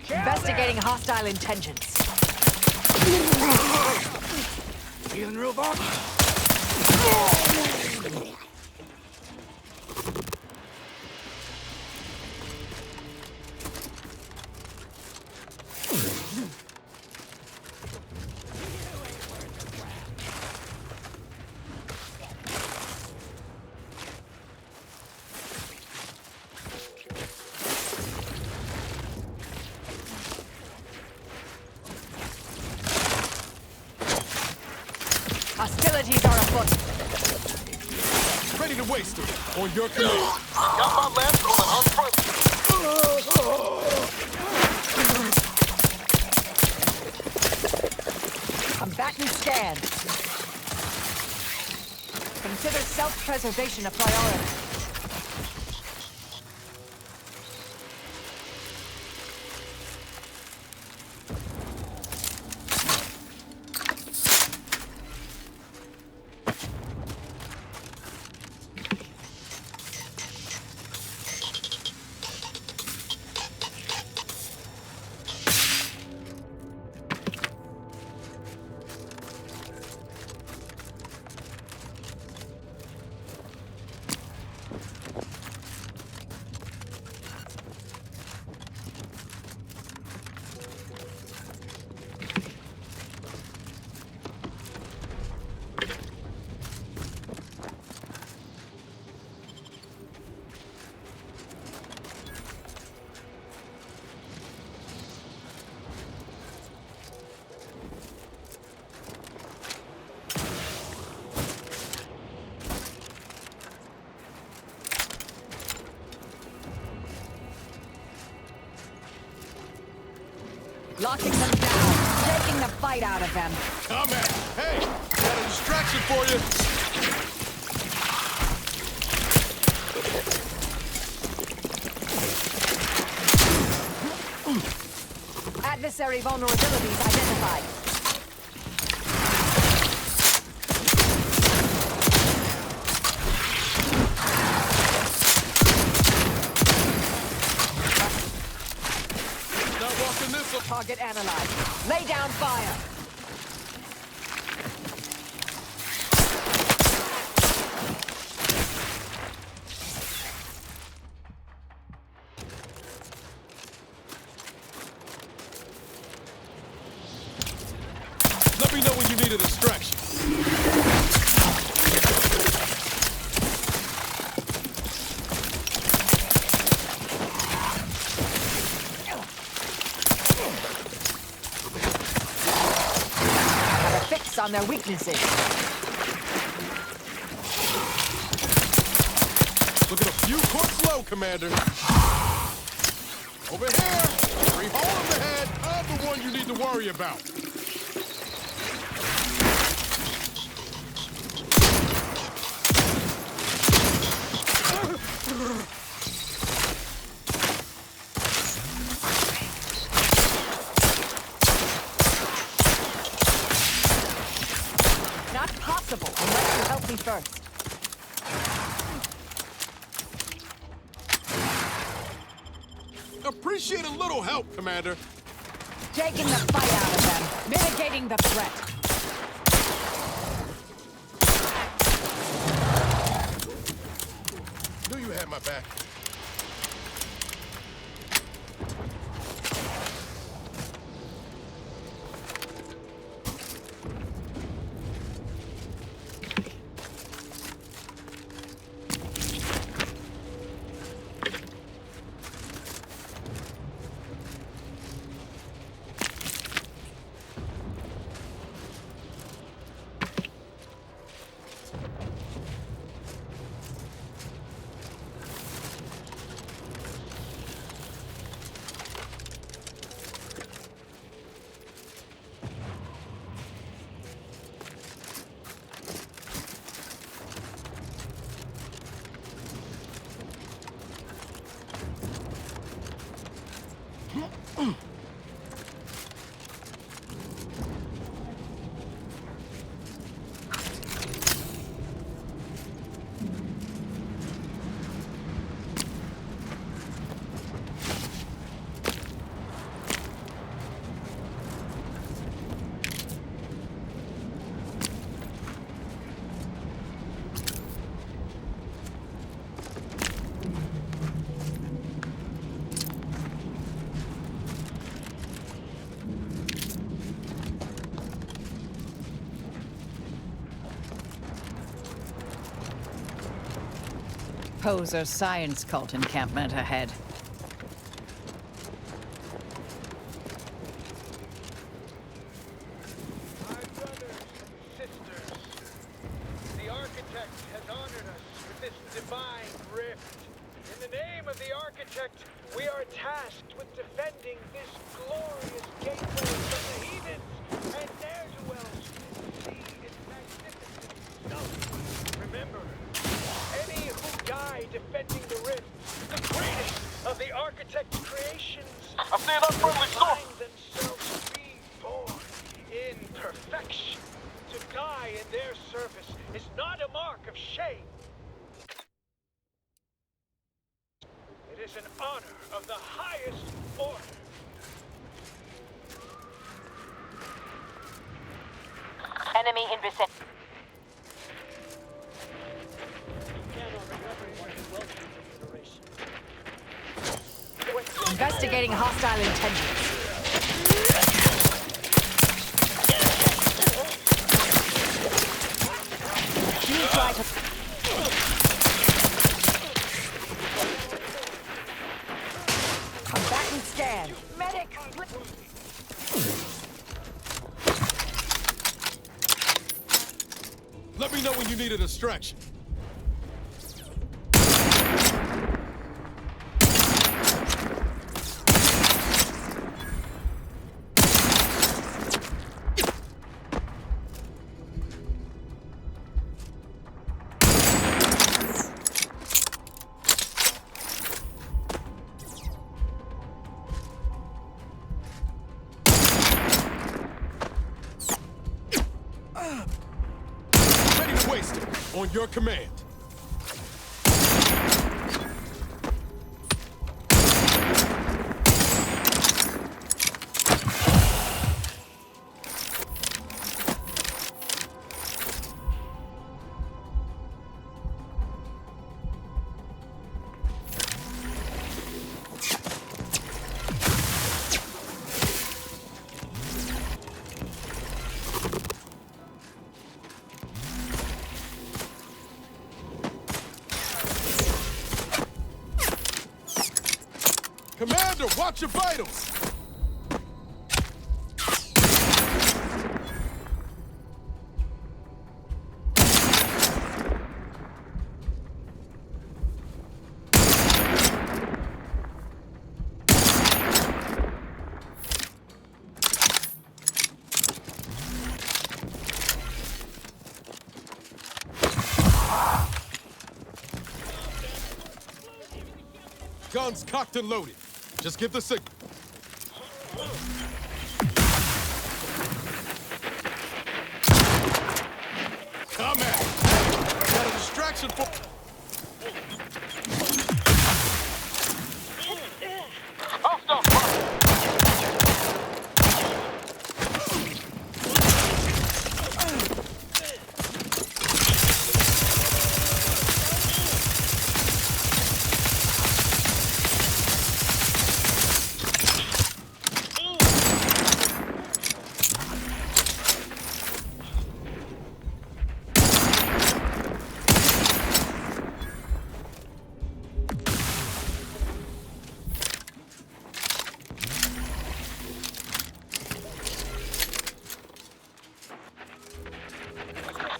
Investigating hostile intentions. Feeling real bad? Hostilities are afoot. Ready to waste it. On your command. Got my left on an unfriendly. Combatant scanned. Consider self-preservation a priority. Locking them down, taking the fight out of them. Come at. Hey, got a distraction for you. Adversary vulnerabilities identified. Target analyzed. Lay down fire. Let me know when you need a distraction. On their weaknesses. Look at a few courts low, Commander. Over here! Every hole in the head, I'm the one you need to worry about. Unless you help me first. Appreciate a little help, Commander. Taking the fight out of them. Mitigating the threat. Knew you had my back. poser science cult encampment ahead. My brothers and sisters, the architect has honored us with this divine rift. In the name of the architect, we are tasked with defending this glorious gateway from the heathens and ne'er-do-wells who see its magnificent stuff. Remember, any who die defending the rift, the greatest of the architect's creations, I see an unfriendly storm. find themselves reborn in perfection. To die in their service is not a mark of shame. It is an honor of the highest order. Enemy in vicinity. Investigating hostile intentions. You try to... Combatant scan. Medic! Let me know when you need a distraction. Ready to waste it. On your command. Commander, watch your vitals! Guns cocked and loaded. Just give the signal. Come at. Got a distraction for... Hostile fire.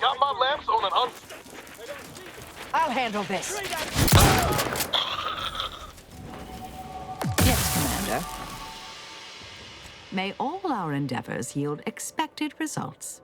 Got my lamps on an I'll handle this. Yes, Commander. May all our endeavors yield expected results.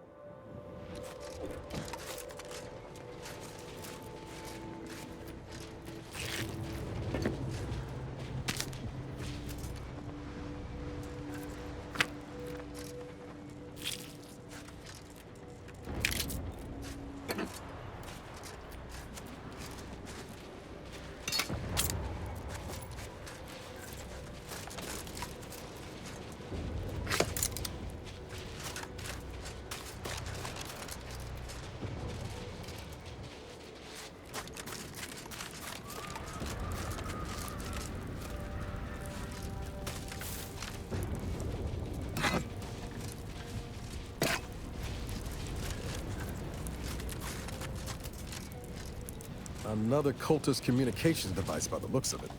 Another cultist communications device by the looks of it.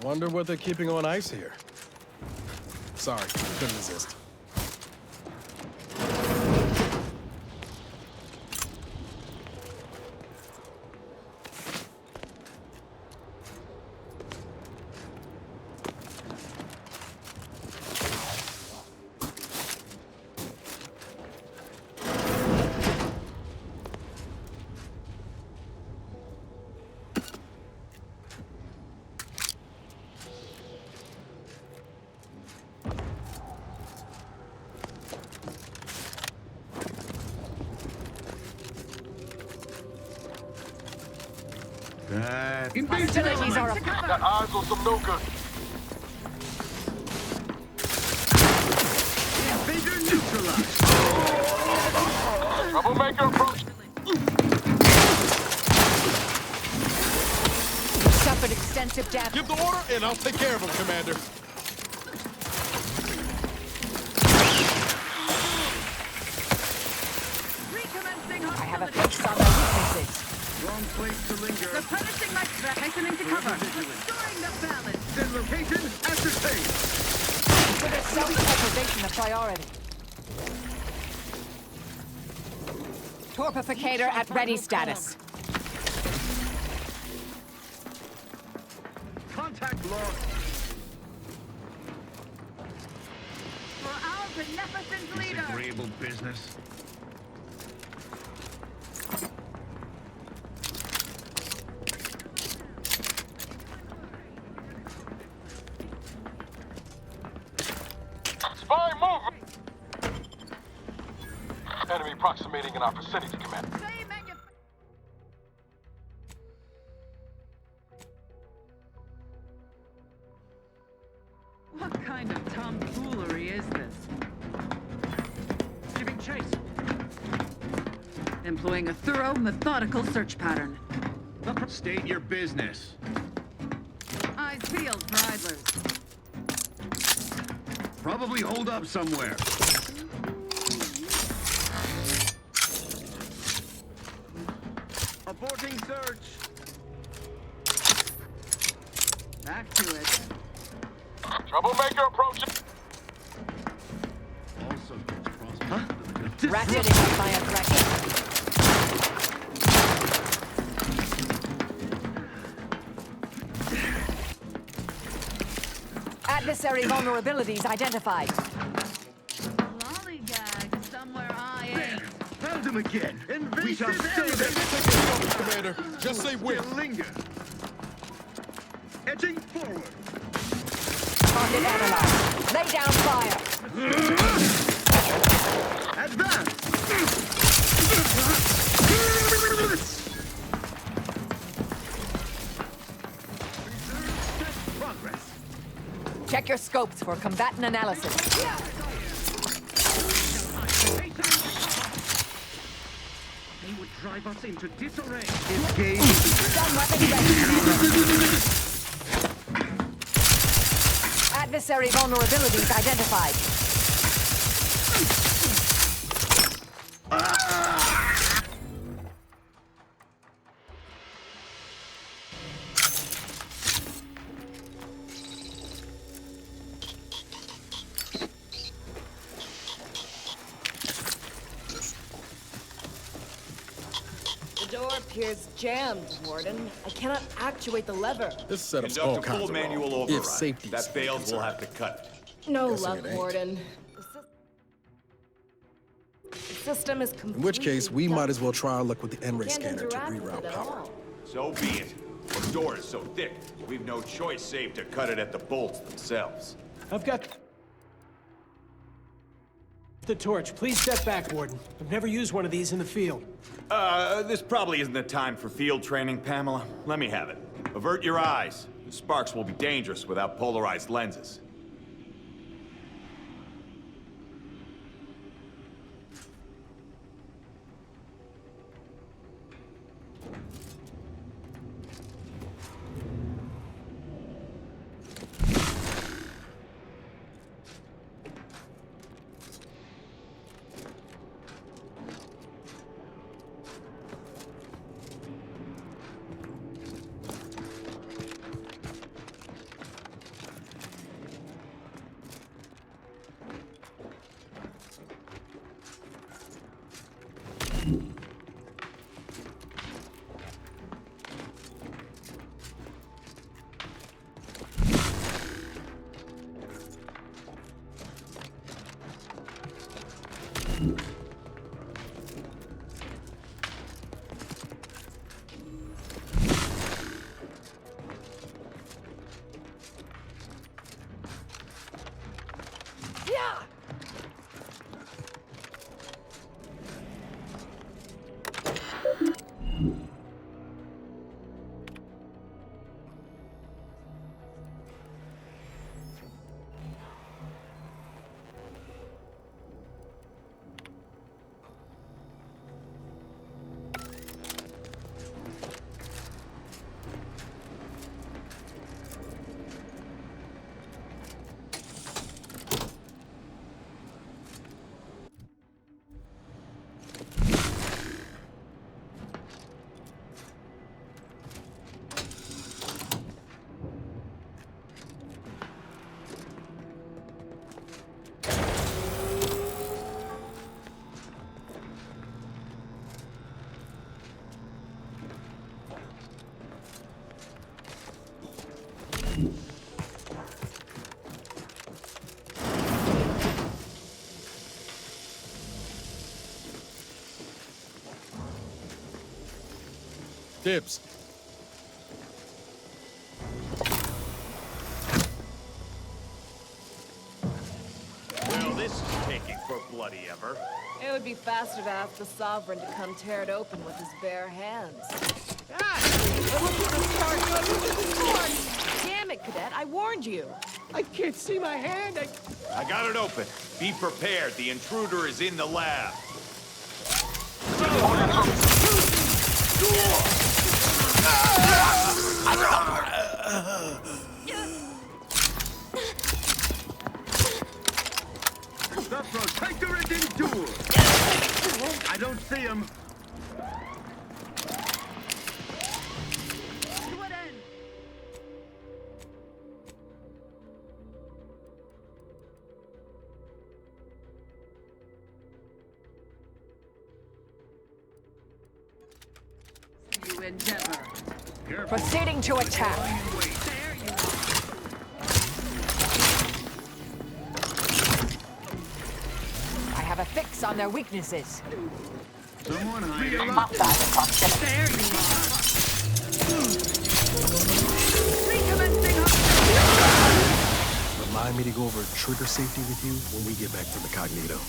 Wonder what they're keeping on ice here. Sorry, couldn't resist. Hostilities are a Got eyes on some no good. Invader neutralized. Troublemaker approach. suffered extensive damage. Give the order, and I'll take care of him, Commander. I have a fix on their weaknesses. Wrong place to linger. Replenishing my threat, hastening to cover. Restoring the balance. Then location ascertained. Consider self-preservation a priority. Torpificator at ready status. Contact lost. For our beneficent leader. Disagreeable business. Spy moving! Enemy approximating in our vicinity, Commander. What kind of tomfoolery is this? Giving chase. Employing a thorough, methodical search pattern. State your business. Eyes peeled for idlers. Probably hold up somewhere. Aborting search. Back to it. Troublemaker approaching. Also, huh? Ratcheting up my aggression. Adversary vulnerabilities identified. Lollygag somewhere I ain't. Found him again. We shall Take stay it there. over, Commander. Just say when. Still linger. Edging forward. Target analyzed. Lay down fire. Advance. Progress. Check your scopes for combatant analysis. They would drive us into disarray. Engage. Stun weapon ready, Commander. Adversary vulnerabilities identified. The door appears jammed, Warden. I cannot actuate the lever. This setup's all Conduct a kinds full of manual wrong. override. If safety That fails, we'll have to cut it. No Guessing luck, it ain't. Warden. The system is completely In which case, we done. might as well try our luck with the N-ray Can't scanner to interact with reroute it at power. all. So be it. The door is so thick, we've no choice save to cut it at the bolts themselves. I've got the torch. Please step back, Warden. I've never used one of these in the field. This probably isn't the time for field training, Pamela. Let me have it. Avert your eyes. The sparks will be dangerous without polarized lenses. Dibs. Well, this is taking for bloody ever. It would be faster to ask the Sovereign to come tear it open with his bare hands. Damn it, Cadet, I warned you. I can't see my hand. I got it open. Be prepared. The intruder is in the lab. The Protectorate endures. I don't see him. To what end? You endeavor. Proceeding to attack. There you are. I have a fix on their weaknesses. Someone hide him. There you are. Recommencing hostility. Remind me to go over trigger safety with you when we get back to the Cognito.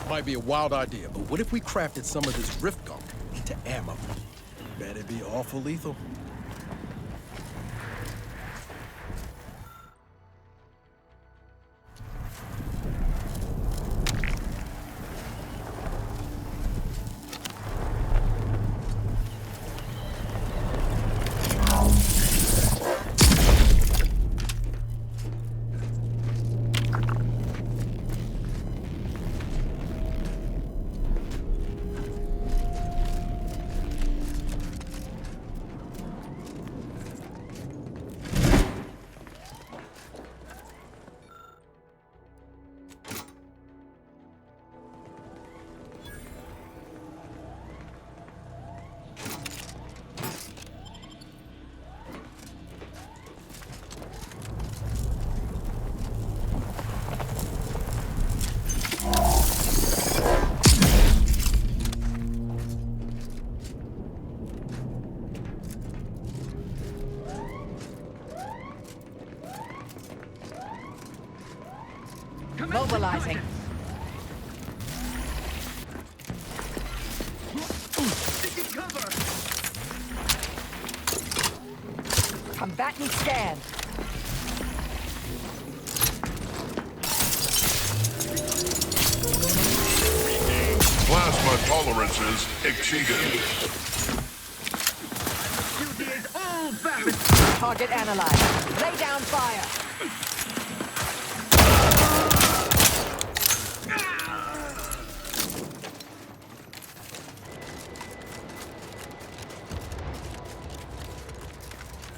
Might be a wild idea, but what if we crafted some of this rift gunk into ammo? Bet it'd be awful lethal. Mobilizing. Taking cover. Combatant stand. Plasma tolerances exceeded. Duty is all valid. Target analyzed. Lay down fire.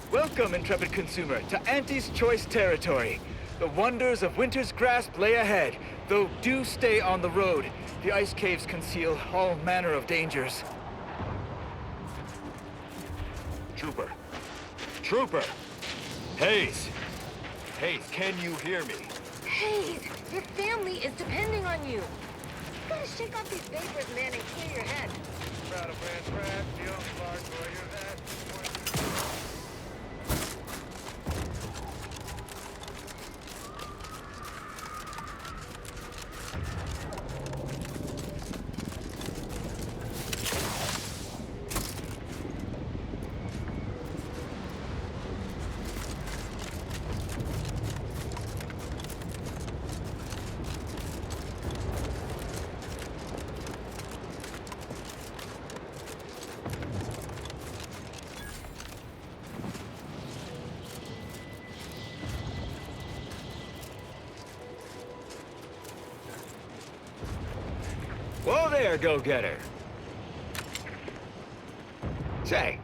Welcome, intrepid consumer, to Auntie's Choice territory. The wonders of winter's grasp lay ahead, though do stay on the road. The ice caves conceal all manner of dangers. Trooper. Trooper! Hayes! Hayes, can you hear me? Hayes, your family is depending on you. You gotta shake off these vapors, man, and clear your head. Proud of man, craft, young Clark, boy, you're that. Whoa there, go-getter. Say,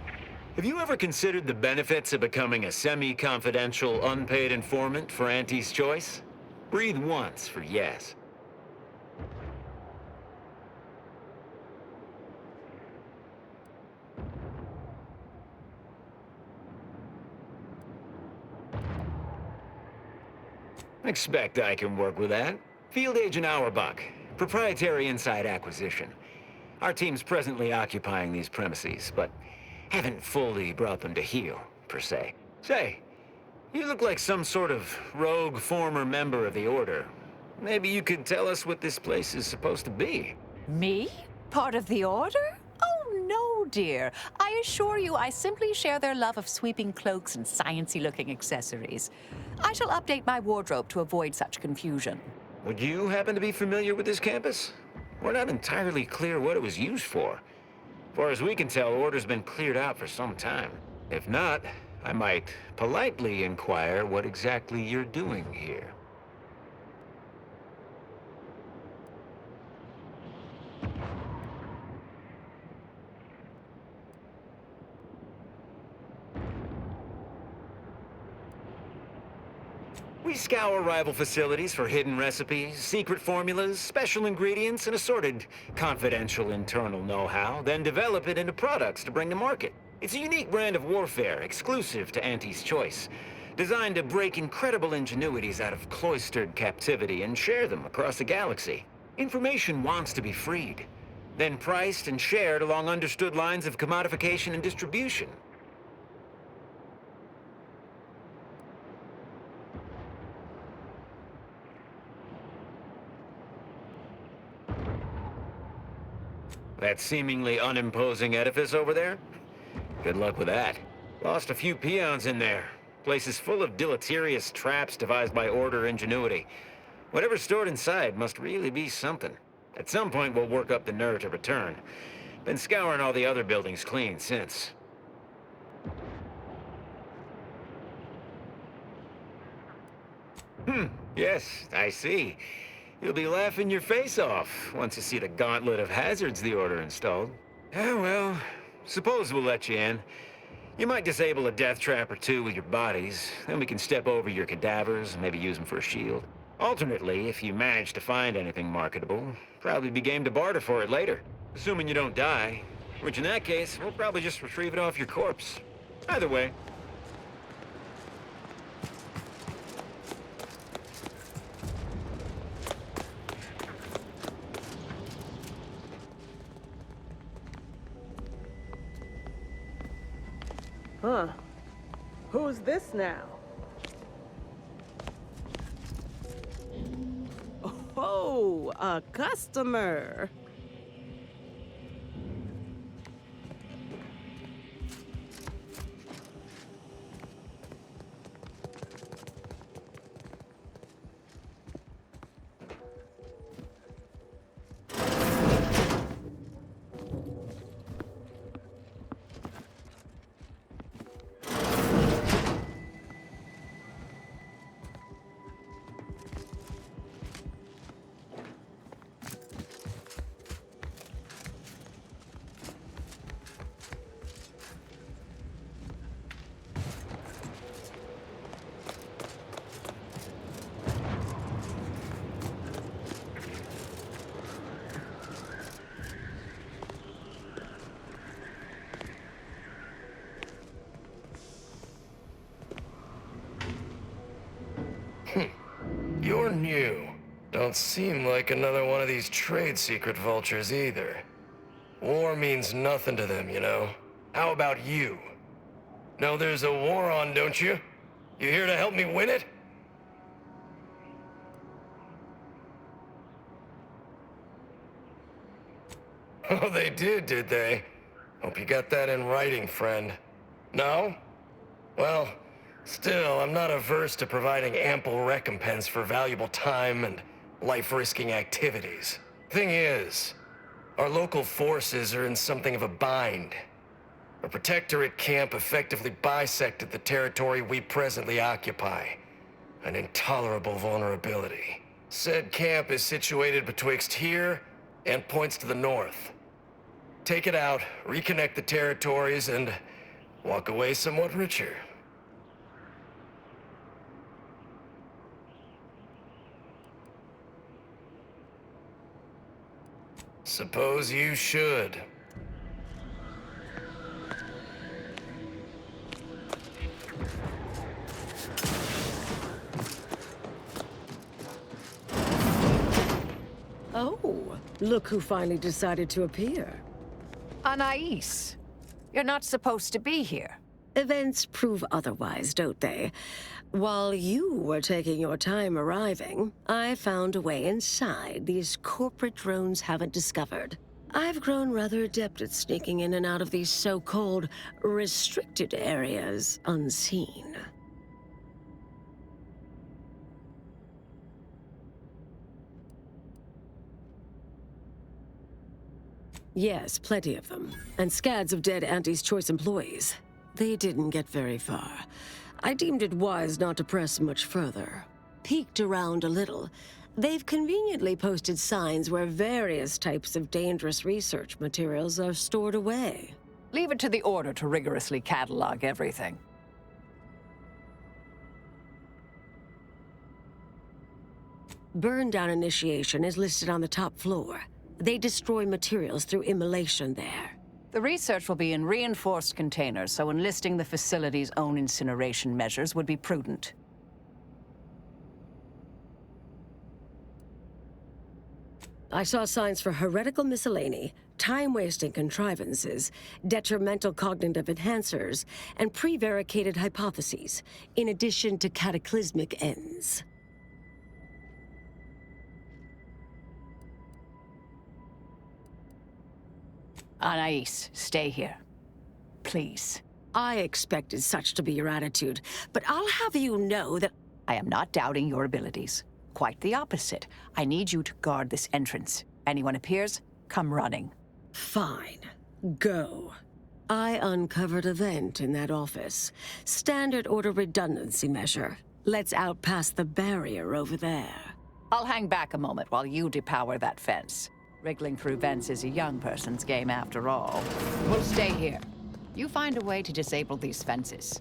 have you ever considered the benefits of becoming a semi-confidential, unpaid informant for Auntie's Choice? Breathe once for yes. Expect I can work with that. Field Agent Auerbach. Proprietary inside acquisition. Our team's presently occupying these premises, but haven't fully brought them to heel, per se. Say, you look like some sort of rogue former member of the Order. Maybe you could tell us what this place is supposed to be. Me? Part of the Order? Oh, no, dear. I assure you I simply share their love of sweeping cloaks and sciencey-looking accessories. I shall update my wardrobe to avoid such confusion. Would you happen to be familiar with this campus? We're not entirely clear what it was used for. As far as we can tell, Order's been cleared out for some time. If not, I might politely inquire what exactly you're doing here. We scour rival facilities for hidden recipes, secret formulas, special ingredients, and assorted confidential internal know-how, then develop it into products to bring to market. It's a unique brand of warfare, exclusive to Auntie's Choice, designed to break incredible ingenuities out of cloistered captivity and share them across the galaxy. Information wants to be freed, then priced and shared along understood lines of commodification and distribution. That seemingly unimposing edifice over there? Good luck with that. Lost a few peons in there. Place is full of deleterious traps devised by Order ingenuity. Whatever's stored inside must really be something. At some point, we'll work up the nerve to return. Been scouring all the other buildings clean since. Yes, I see. You'll be laughing your face off once you see the gauntlet of hazards the Order installed. Ah, well, suppose we'll let you in. You might disable a death trap or two with your bodies, then we can step over your cadavers and maybe use them for a shield. Alternately, if you manage to find anything marketable, probably be game to barter for it later. Assuming you don't die, which in that case, we'll probably just retrieve it off your corpse. Either way. Huh. Who's this now? Oh, a customer. on you. Don't seem like another one of these trade secret vultures either. War means nothing to them, you know. How about you? Know there's a war on, don't you? You here to help me win it? Oh, they did they? Hope you got that in writing, friend. No? Well, still, I'm not averse to providing ample recompense for valuable time and life-risking activities. Thing is, our local forces are in something of a bind. A Protectorate camp effectively bisected the territory we presently occupy. An intolerable vulnerability. Said camp is situated betwixt here and points to the north. Take it out, reconnect the territories, and walk away somewhat richer. Suppose you should. Oh, look who finally decided to appear. Anais, you're not supposed to be here. Events prove otherwise, don't they? While you were taking your time arriving, I found a way inside these corporate drones haven't discovered. I've grown rather adept at sneaking in and out of these so-called restricted areas unseen. Yes, plenty of them. And scads of dead Auntie's choice employees. They didn't get very far. I deemed it wise not to press much further. Peeked around a little. They've conveniently posted signs where various types of dangerous research materials are stored away. Leave it to the Order to rigorously catalog everything. Burn-down initiation is listed on the top floor. They destroy materials through immolation there. The research will be in reinforced containers, so enlisting the facility's own incineration measures would be prudent. I saw signs for heretical miscellany, time-wasting contrivances, detrimental cognitive enhancers, and prevaricated hypotheses, in addition to cataclysmic ends. Anais, stay here. Please. I expected such to be your attitude, but I'll have you know that I am not doubting your abilities. Quite the opposite. I need you to guard this entrance. Anyone appears, come running. Fine. Go. I uncovered a vent in that office. Standard order redundancy measure. Let's out past the barrier over there. I'll hang back a moment while you depower that fence. Wriggling through vents is a young person's game after all. We'll stay here. You find a way to disable these fences.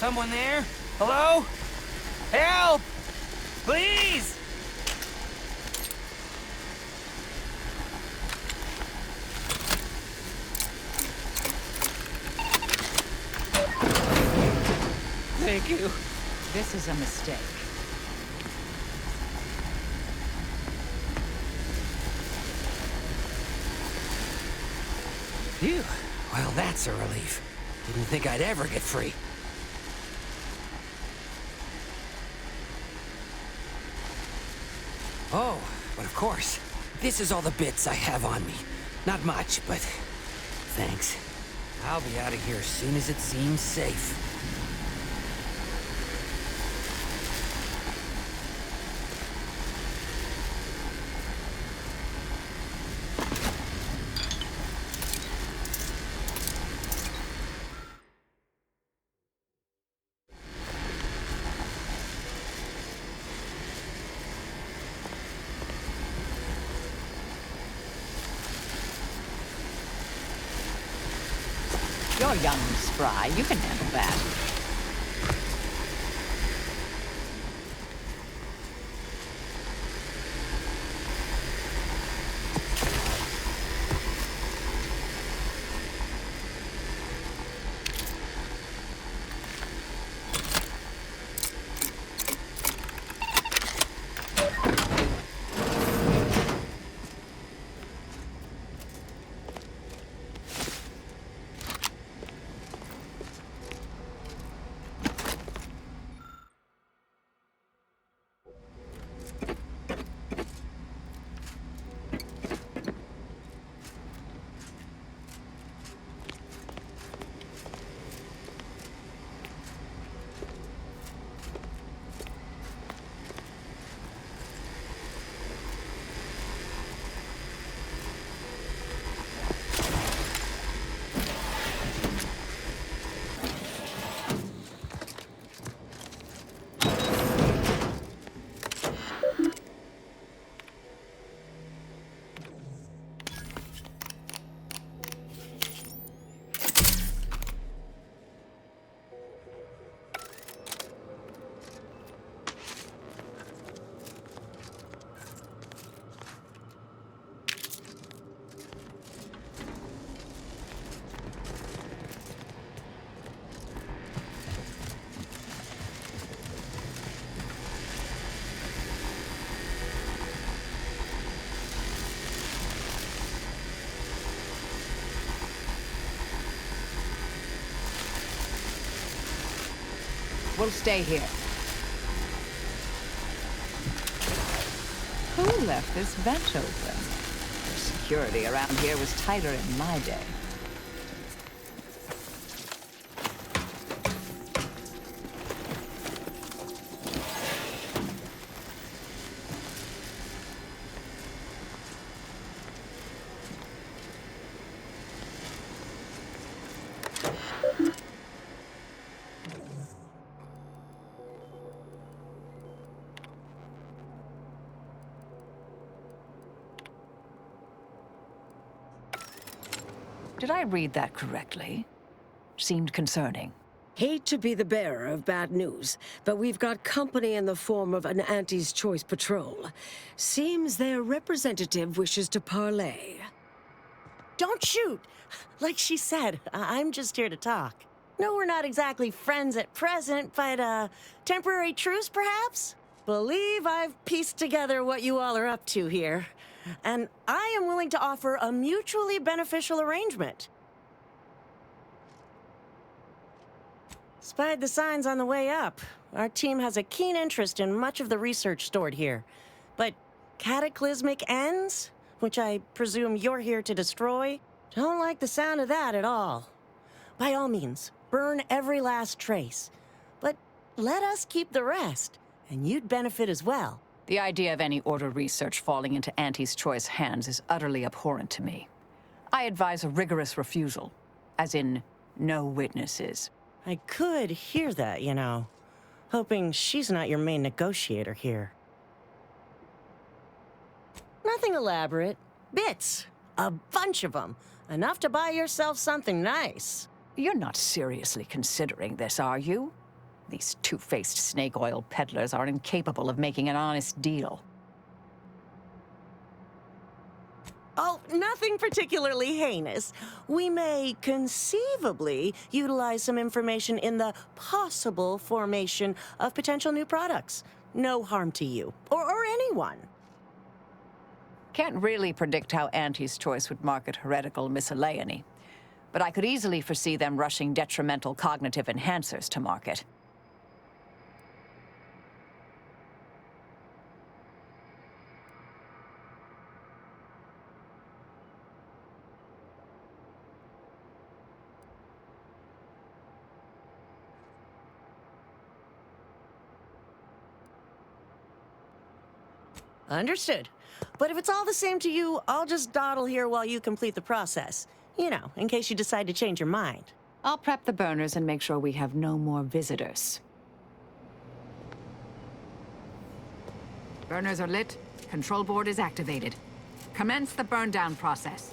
Someone there? Hello? Help! Please! Thank you. This is a mistake. Phew. Well, that's a relief. Didn't think I'd ever get free. Oh, but of course. This is all the bits I have on me. Not much, but thanks. I'll be out of here as soon as it seems safe. You're young and spry. You can handle that. We'll stay here. Who left this vent open? The security around here was tighter in my day. Did I read that correctly? Seemed concerning. Hate to be the bearer of bad news, but we've got company in the form of an Auntie's Choice patrol. Seems their representative wishes to parley. Don't shoot! Like she said, I'm just here to talk. No, we're not exactly friends at present, but, temporary truce, perhaps? Believe I've pieced together what you all are up to here. And I am willing to offer a mutually beneficial arrangement. Spied the signs on the way up. Our team has a keen interest in much of the research stored here. But cataclysmic ends, which I presume you're here to destroy, don't like the sound of that at all. By all means, burn every last trace. But let us keep the rest, and you'd benefit as well. The idea of any Order research falling into Auntie's Choice hands is utterly abhorrent to me. I advise a rigorous refusal, as in no witnesses. I could hear that, you know. Hoping she's not your main negotiator here. Nothing elaborate. Bits. A bunch of them. Enough to buy yourself something nice. You're not seriously considering this, are you? These two-faced snake oil peddlers are incapable of making an honest deal. Oh, nothing particularly heinous. We may conceivably utilize some information in the possible formation of potential new products. No harm to you, or anyone. Can't really predict how Auntie's Choice would market heretical miscellany, but I could easily foresee them rushing detrimental cognitive enhancers to market. Understood. But if it's all the same to you, I'll just dawdle here while you complete the process. You know, in case you decide to change your mind. I'll prep the burners and make sure we have no more visitors. Burners are lit. Control board is activated. Commence the burn down process.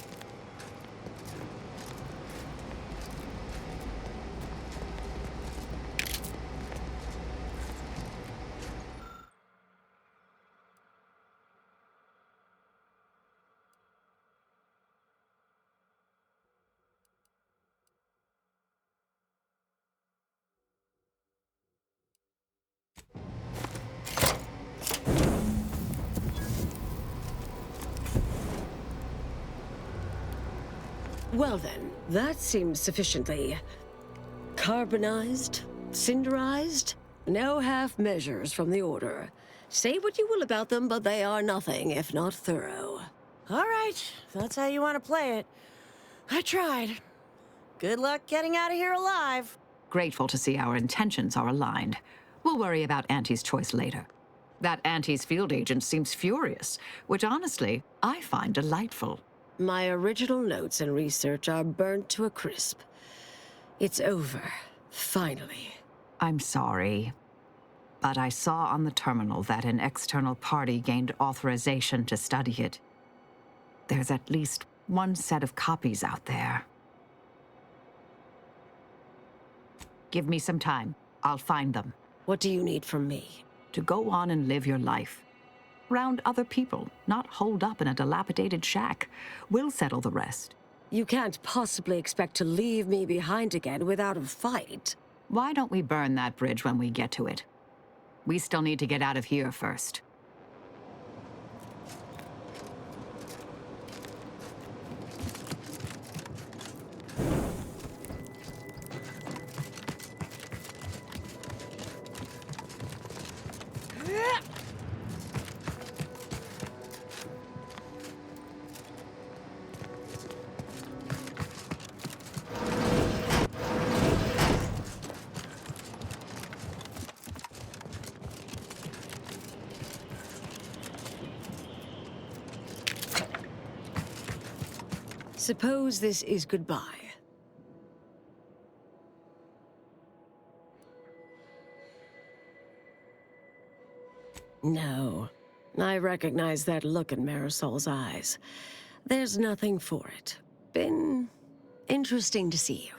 Well then, that seems sufficiently carbonized, cinderized. No half measures from the Order. Say what you will about them, but they are nothing if not thorough. All right, if that's how you want to play it. I tried. Good luck getting out of here alive. Grateful to see our intentions are aligned. We'll worry about Auntie's Choice later. That Auntie's field agent seems furious, which honestly, I find delightful. My original notes and research are burnt to a crisp. It's over, finally. I'm sorry, but I saw on the terminal that an external party gained authorization to study it. There's at least one set of copies out there. Give me some time. I'll find them. What do you need from me? To go on and live your life. Round other people, not holed up in a dilapidated shack. We'll settle the rest. You can't possibly expect to leave me behind again without a fight. Why don't we burn that bridge when we get to it? We still need to get out of here first. Suppose this is goodbye. No. I recognize that look in Marisol's eyes. There's nothing for it. Been interesting to see you.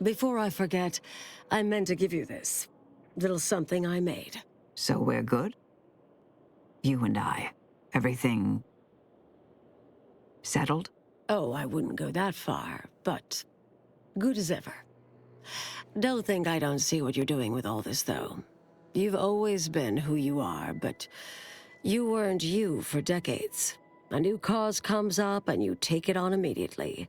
Before I forget, I meant to give you this. Little something I made. So we're good? You and I. Everything settled? Oh, I wouldn't go that far, but good as ever. Don't think I don't see what you're doing with all this, though. You've always been who you are, but you weren't you for decades. A new cause comes up and you take it on immediately.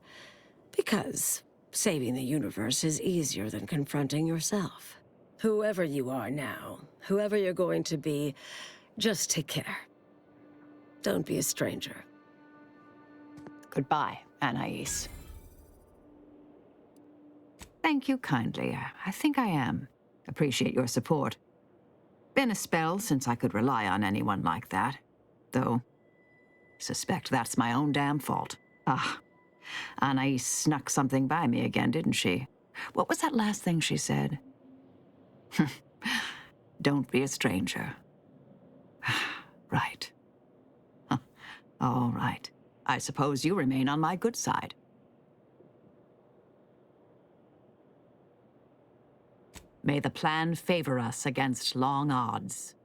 Because saving the universe is easier than confronting yourself. Whoever you are now, whoever you're going to be, just take care. Don't be a stranger. Goodbye, Anais. Thank you kindly. I think I am. Appreciate your support. Been a spell since I could rely on anyone like that. Though, suspect that's my own damn fault. Anais snuck something by me again, didn't she? What was that last thing she said? Don't be a stranger. Right. All right. I suppose you remain on my good side. May the plan favor us against long odds.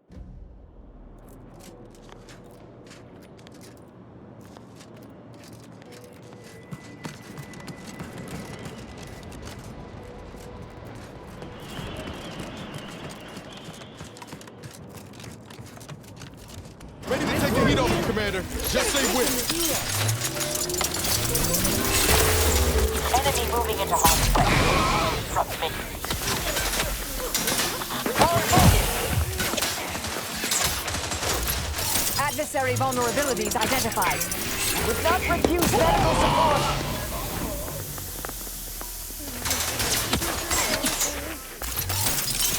Ready to take the heat off you, Commander. Just say when. Enemy moving into harm's way. Proximity. Adversary vulnerabilities identified. Would not refuse medical support.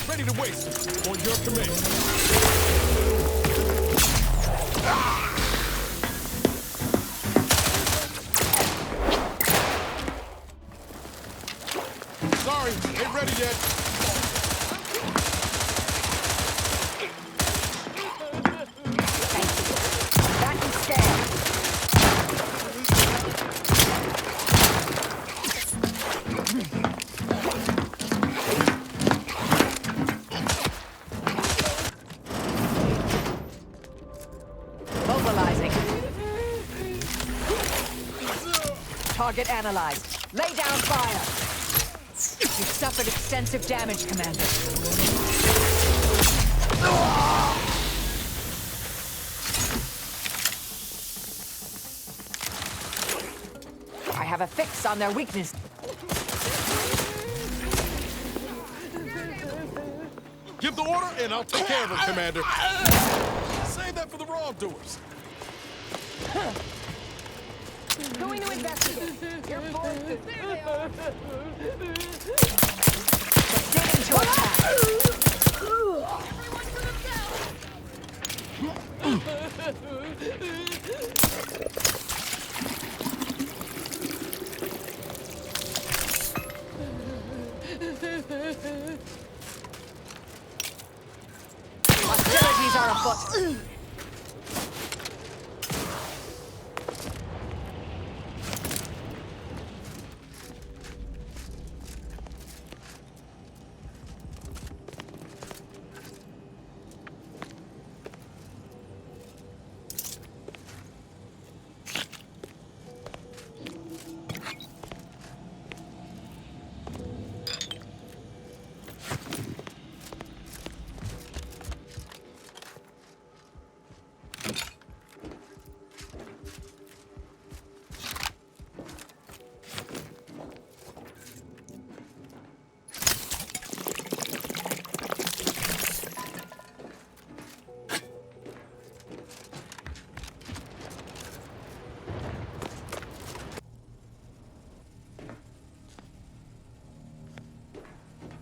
Ready to waste it. On your command. Sorry, ain't ready yet. That can stand. Mobilizing. Target analyzed. Lay down fire. You've suffered extensive damage, Commander. I have a fix on their weakness. Give the order, and I'll take care of it, Commander. Save that for the wrongdoers. Going to investigate. Your forces. There they are. Proceeding to attack. Hostilities are afoot.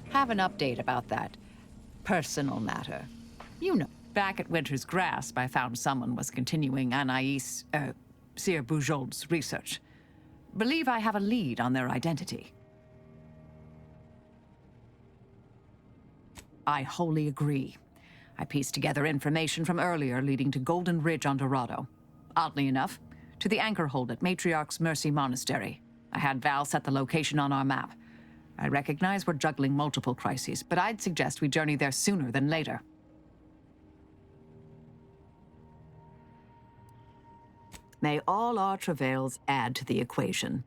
Have an update about that personal matter. You know, back at Winter's Grasp, I found someone was continuing Sir Bujold's research. Believe I have a lead on their identity. I wholly agree. I pieced together information from earlier leading to Golden Ridge on Dorado. Oddly enough, to the anchor hold at Matriarch's Mercy Monastery. I had Val set the location on our map. I recognize we're juggling multiple crises, but I'd suggest we journey there sooner than later. May all our travails add to the equation.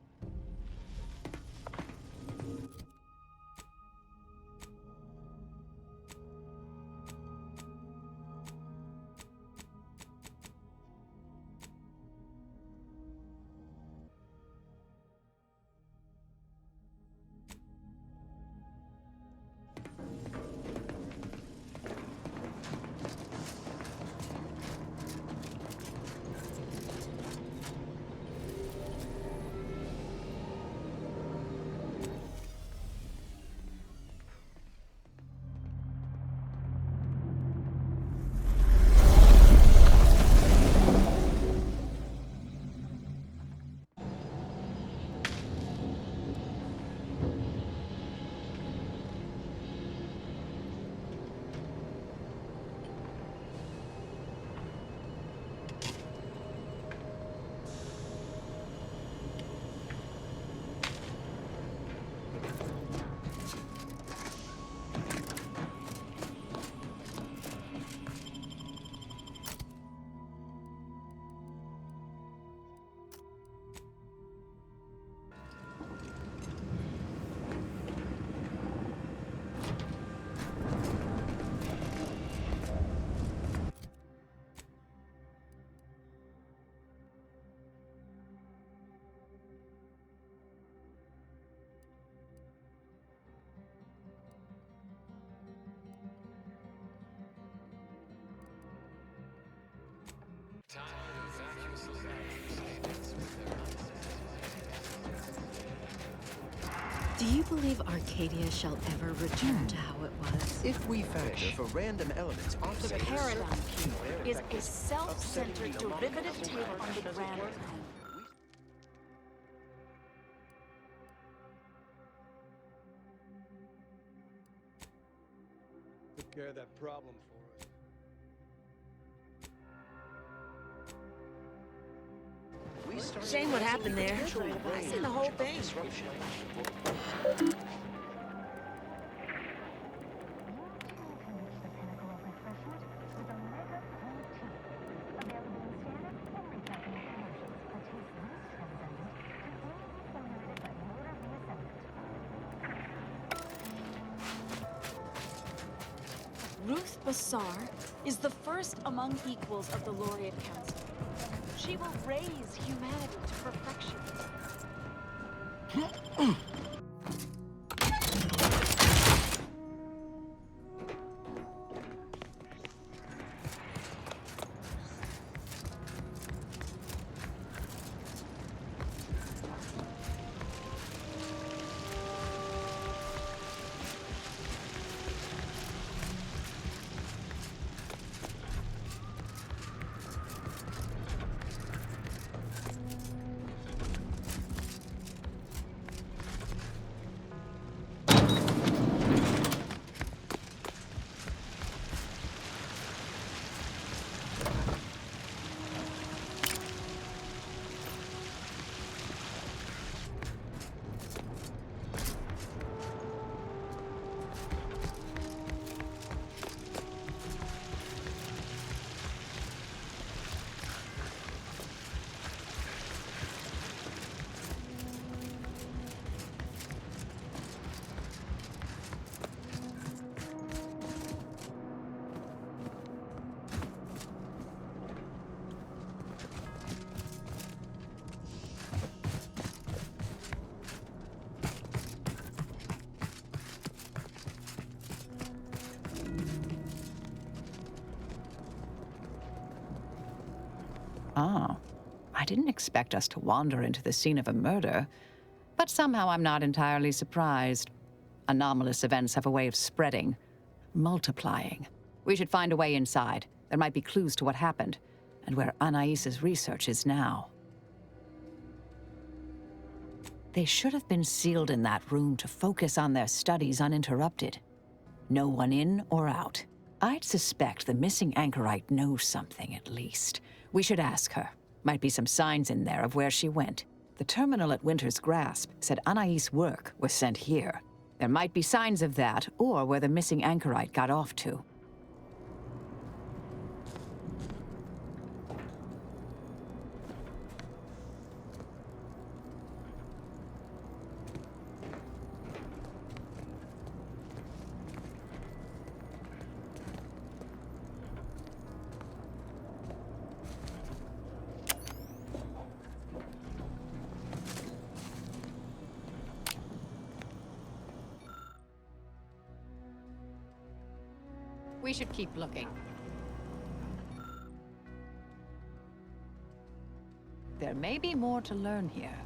Do you believe Arcadia shall ever return to how it was? If we factor for random elements The offset paradigm cube is a self-centered derivative take on the grand plan. Took care of that problem for us. Shame what happened there. I seen the whole thing. Ruth Bassar is the first among equals of the Laureate Council. She will raise humanity to perfection. Oh, I didn't expect us to wander into the scene of a murder, but somehow I'm not entirely surprised. Anomalous events have a way of spreading, multiplying. We should find a way inside. There might be clues to what happened, and where Anais's research is now. They should have been sealed in that room to focus on their studies uninterrupted. No one in or out. I'd suspect the missing anchorite knows something, at least. We should ask her. Might be some signs in there of where she went. The terminal at Winter's Grasp said Anais' work was sent here. There might be signs of that, or where the missing anchorite got off to. We should keep looking. There may be more to learn here.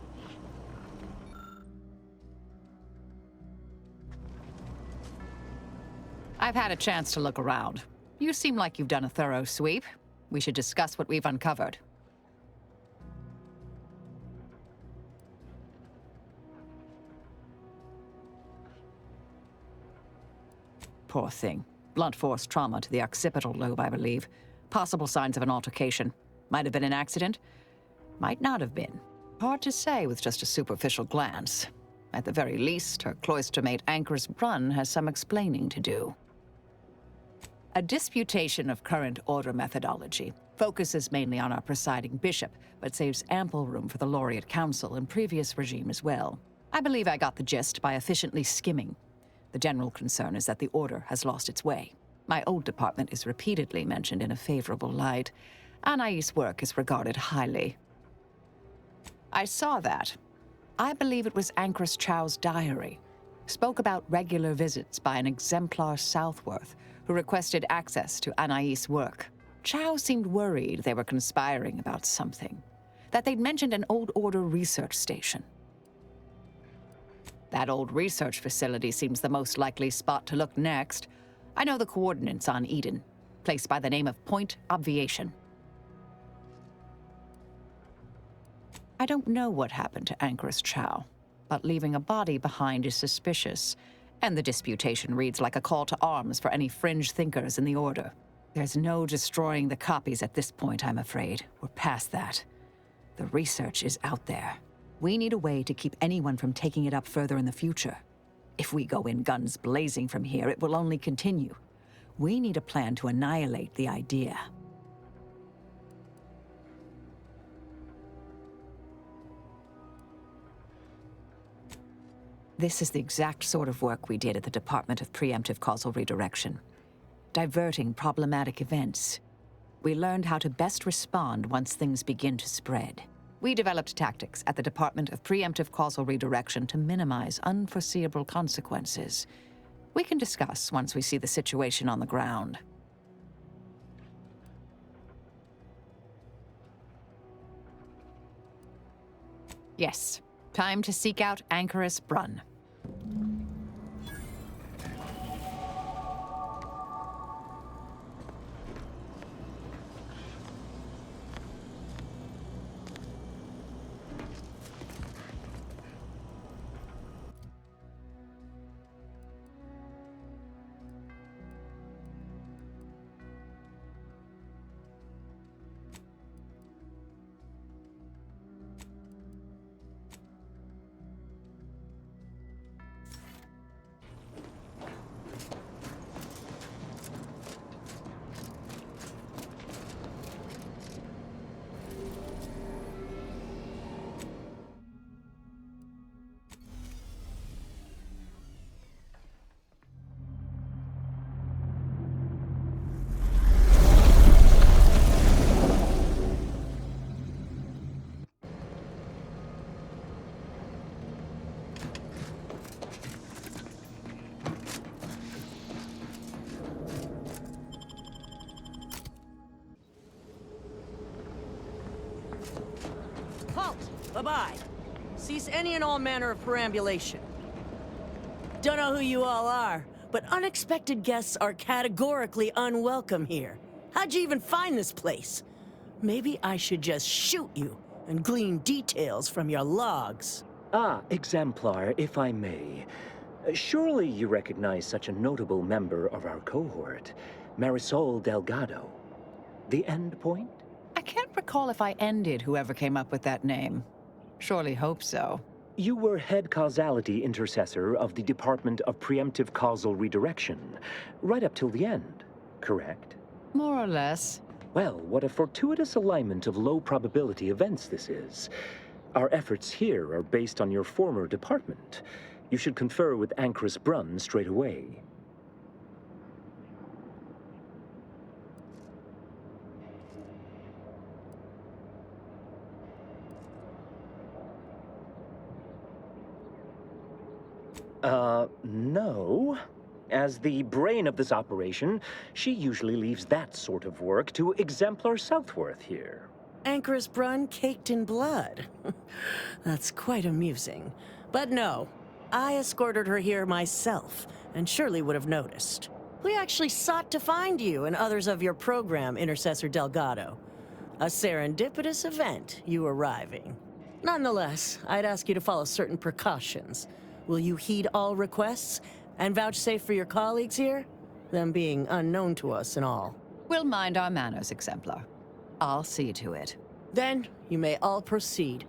I've had a chance to look around. You seem like you've done a thorough sweep. We should discuss what we've uncovered. Poor thing. Blunt force trauma to the occipital lobe, I believe. Possible signs of an altercation. Might have been an accident. Might not have been. Hard to say with just a superficial glance. At the very least, her cloistermate Anchor's Brun has some explaining to do. A disputation of current order methodology focuses mainly on our presiding bishop, but saves ample room for the Laureate Council and previous regime as well. I believe I got the gist by efficiently skimming. The general concern is that the Order has lost its way. My old department is repeatedly mentioned in a favorable light. Anais' work is regarded highly. I saw that. I believe it was Anchoress Chow's diary. Spoke about regular visits by an exemplar Southworth who requested access to Anais' work. Chow seemed worried they were conspiring about something. That they'd mentioned an old Order research station. That old research facility seems the most likely spot to look next. I know the coordinates on Eden. Place by the name of Point Obviation. I don't know what happened to Anchoress Chow, but leaving a body behind is suspicious, and the disputation reads like a call to arms for any fringe thinkers in the Order. There's no destroying the copies at this point, I'm afraid. We're past that. The research is out there. We need a way to keep anyone from taking it up further in the future. If we go in guns blazing from here, it will only continue. We need a plan to annihilate the idea. This is the exact sort of work we did at the Department of Preemptive Causal Redirection. Diverting problematic events. We learned how to best respond once things begin to spread. We developed tactics at the Department of Preemptive Causal Redirection to minimize unforeseeable consequences. We can discuss once we see the situation on the ground. Yes, time to seek out Anchoress Brunn. Bye-bye. Cease any and all manner of perambulation. Don't know who you all are, but unexpected guests are categorically unwelcome here. How'd you even find this place? Maybe I should just shoot you and glean details from your logs. Ah, Exemplar, if I may. Surely you recognize such a notable member of our cohort, Marisol Delgado. The Endpoint? I can't recall if I ended whoever came up with that name. Surely hope so. You were head causality intercessor of the Department of Preemptive Causal Redirection, right up till the end, correct? More or less. Well, what a fortuitous alignment of low probability events this is. Our efforts here are based on your former department. You should confer with Anchoress Brunn straight away. No. As the brain of this operation, she usually leaves that sort of work to Exemplar Southworth here. Anchoress Brunn caked in blood. That's quite amusing. But no, I escorted her here myself, and surely would have noticed. We actually sought to find you and others of your program, Intercessor Delgado. A serendipitous event, you arriving. Nonetheless, I'd ask you to follow certain precautions. Will you heed all requests and vouchsafe for your colleagues here? Them being unknown to us and all. We'll mind our manners, Exemplar. I'll see to it. Then, you may all proceed.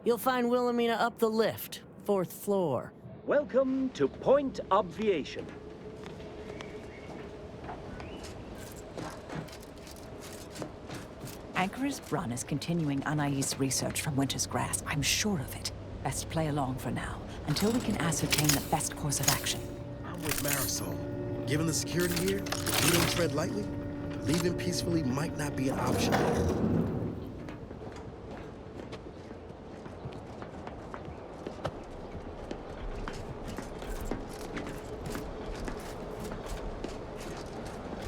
You'll find Wilhelmina up the lift, 4th floor. Welcome to Point Obviation. Anchoress Brunn is continuing Anais' research from Winter's Grass. I'm sure of it. Best play along for now, until we can ascertain the best course of action. I'm with Marisol. Given the security here, if we don't tread lightly, leaving peacefully might not be an option.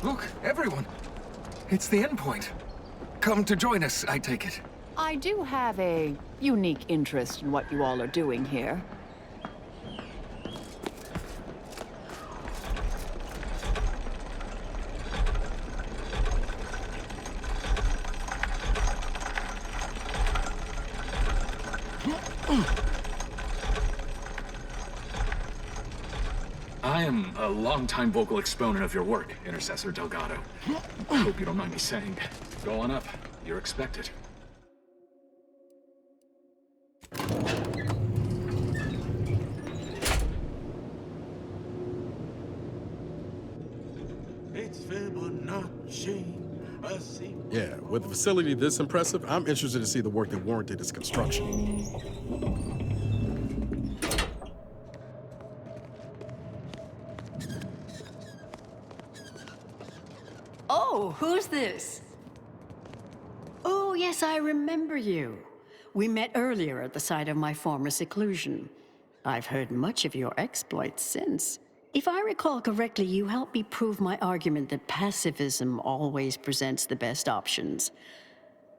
Look, everyone. It's the Endpoint. Come to join us, I take it. I do have a unique interest in what you all are doing here. I am a longtime vocal exponent of your work, Intercessor Delgado. I hope you don't mind me saying. Go on up. You're expected. It's Fibonacci. Yeah, with a facility this impressive, I'm interested to see the work that warranted its construction. Oh, who's this? Oh, yes, I remember you. We met earlier at the site of my former seclusion. I've heard much of your exploits since. If I recall correctly, you helped me prove my argument that pacifism always presents the best options.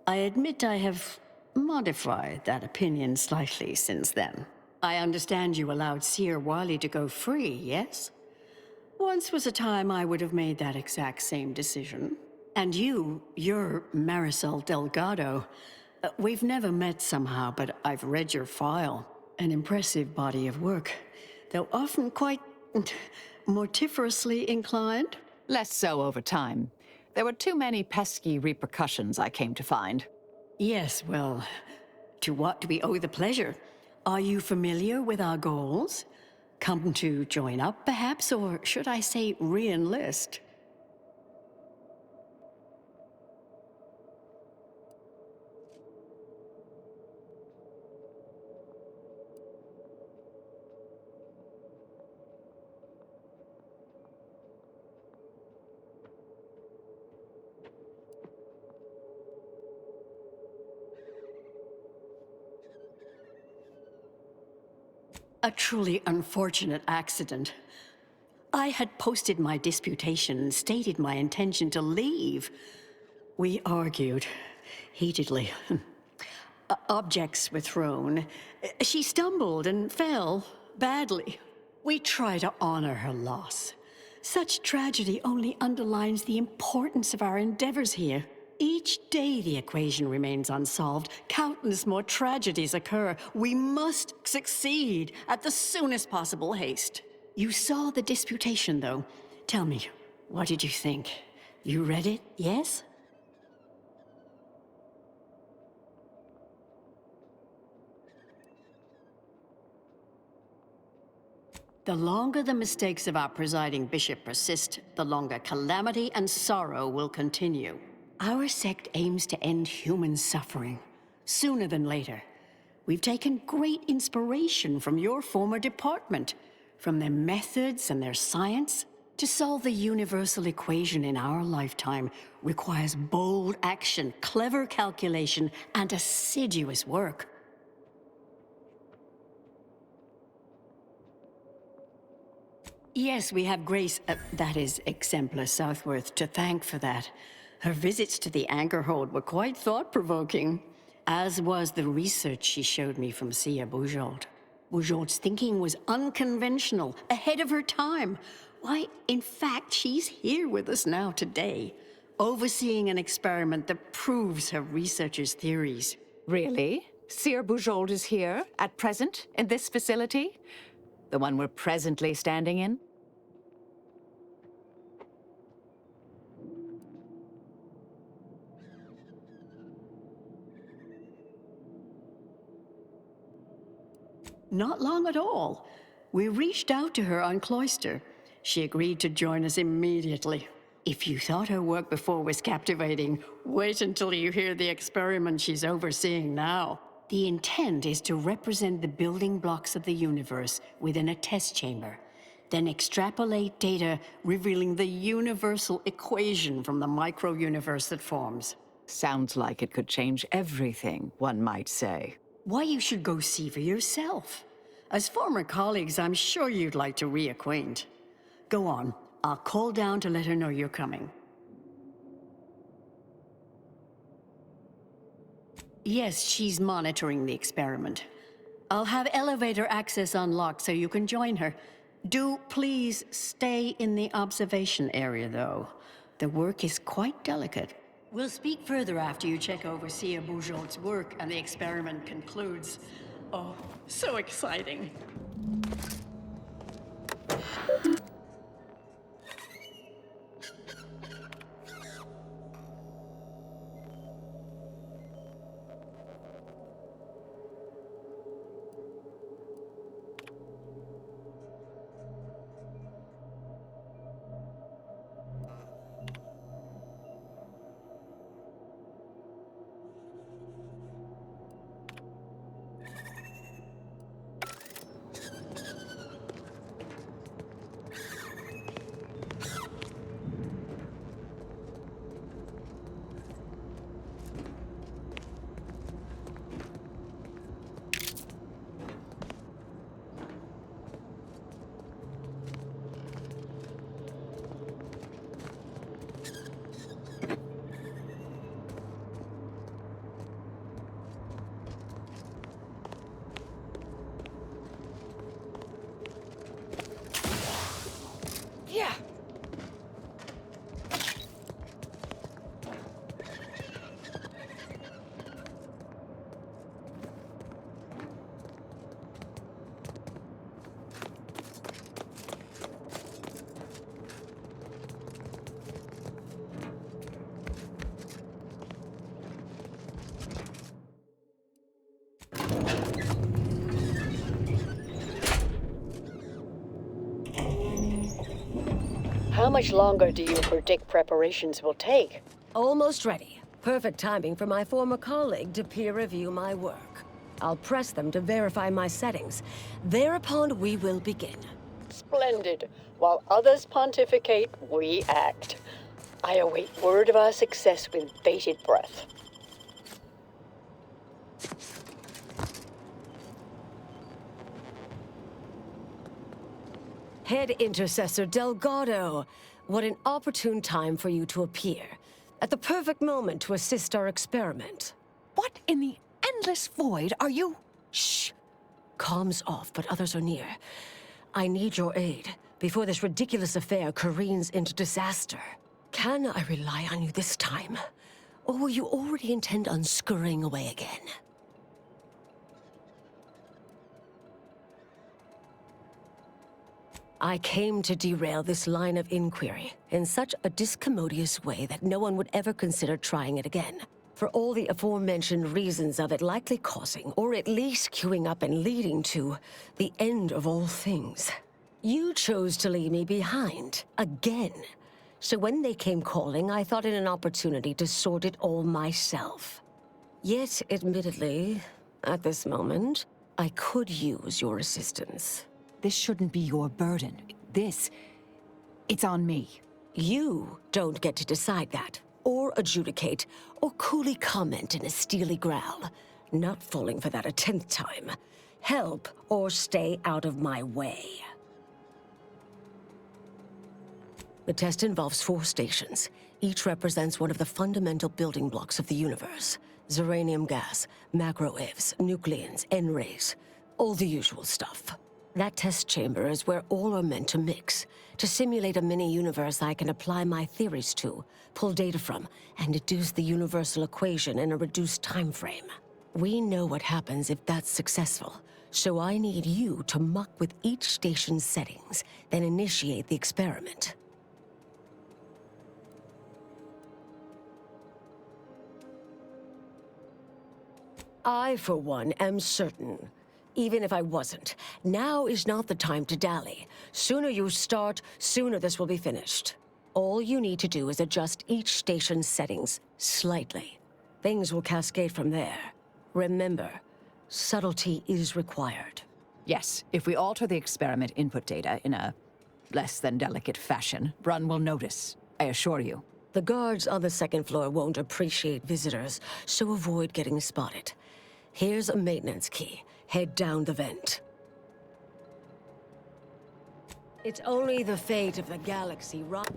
I admit I have modified that opinion slightly since then. I understand you allowed Seer Wiley to go free, yes? Once was a time I would have made that exact same decision. And you're Marisol Delgado. We've never met somehow, but I've read your file. An impressive body of work, though often quite mortiferously inclined. Less so over time. There were too many pesky repercussions, I came to find. Yes, well, to what do we owe the pleasure? Are you familiar with our goals? Come to join up, perhaps, or should I say re-enlist? A truly unfortunate accident. I had posted my disputation and stated my intention to leave. We argued heatedly. Objects were thrown. She stumbled and fell badly. We try to honor her loss. Such tragedy only underlines the importance of our endeavors here. Each day the equation remains unsolved, countless more tragedies occur. We must succeed at the soonest possible haste. You saw the disputation, though. Tell me, what did you think? You read it, yes? The longer the mistakes of our presiding bishop persist, the longer calamity and sorrow will continue. Our sect aims to end human suffering, sooner than later. We've taken great inspiration from your former department, from their methods and their science. To solve the universal equation in our lifetime requires bold action, clever calculation, and assiduous work. Yes, we have Grace, that is, Exemplar Southworth, to thank for that. Her visits to the anchor hold were quite thought-provoking, as was the research she showed me from Sia Bujold. Bujold's thinking was unconventional, ahead of her time. Why, in fact, she's here with us now today, overseeing an experiment that proves her researcher's theories. Really? Sia Bujold is here, at present, in this facility? The one we're presently standing in? Not long at all. We reached out to her on Cloister. She agreed to join us immediately. If you thought her work before was captivating, wait until you hear the experiment she's overseeing now. The intent is to represent the building blocks of the universe within a test chamber, then extrapolate data revealing the universal equation from the micro-universe that forms. Sounds like it could change everything, one might say. Why, you should go see for yourself. As former colleagues, I'm sure you'd like to reacquaint. Go on. I'll call down to let her know you're coming. Yes, she's monitoring the experiment. I'll have elevator access unlocked so you can join her. Do please stay in the observation area, though. The work is quite delicate. We'll speak further after you check over Sia Bujold's work and the experiment concludes. Oh, so exciting. Yeah. How much longer do you predict preparations will take? Almost ready. Perfect timing for my former colleague to peer review my work. I'll press them to verify my settings. Thereupon, we will begin. Splendid. While others pontificate, we act. I await word of our success with bated breath. Head Intercessor Delgado. What an opportune time for you to appear. At the perfect moment to assist our experiment. What in the endless void are you? Shh. Comms off, but others are near. I need your aid before this ridiculous affair careens into disaster. Can I rely on you this time? Or will you already intend on scurrying away again? I came to derail this line of inquiry in such a discommodious way that no one would ever consider trying it again. For all the aforementioned reasons of it likely causing, or at least queuing up and leading to, the end of all things. You chose to leave me behind, again. So when they came calling, I thought it an opportunity to sort it all myself. Yet, admittedly, at this moment, I could use your assistance. This shouldn't be your burden. It's on me. You don't get to decide that, or adjudicate, or coolly comment in a steely growl. Not falling for that a 10th time. Help, or stay out of my way. The test involves 4 stations. Each represents one of the fundamental building blocks of the universe. Zeranium gas, macro-ivs, nucleons, N-rays. All the usual stuff. That test chamber is where all are meant to mix. To simulate a mini-universe I can apply my theories to, pull data from, and deduce the universal equation in a reduced time frame. We know what happens if that's successful, so I need you to muck with each station's settings, then initiate the experiment. I, for one, am certain. Even if I wasn't, now is not the time to dally. Sooner you start, sooner this will be finished. All you need to do is adjust each station's settings slightly. Things will cascade from there. Remember, subtlety is required. Yes, if we alter the experiment input data in a less than delicate fashion, Brun will notice, I assure you. The guards on the 2nd floor won't appreciate visitors, so avoid getting spotted. Here's a maintenance key. Head down the vent. It's only the fate of the galaxy, right?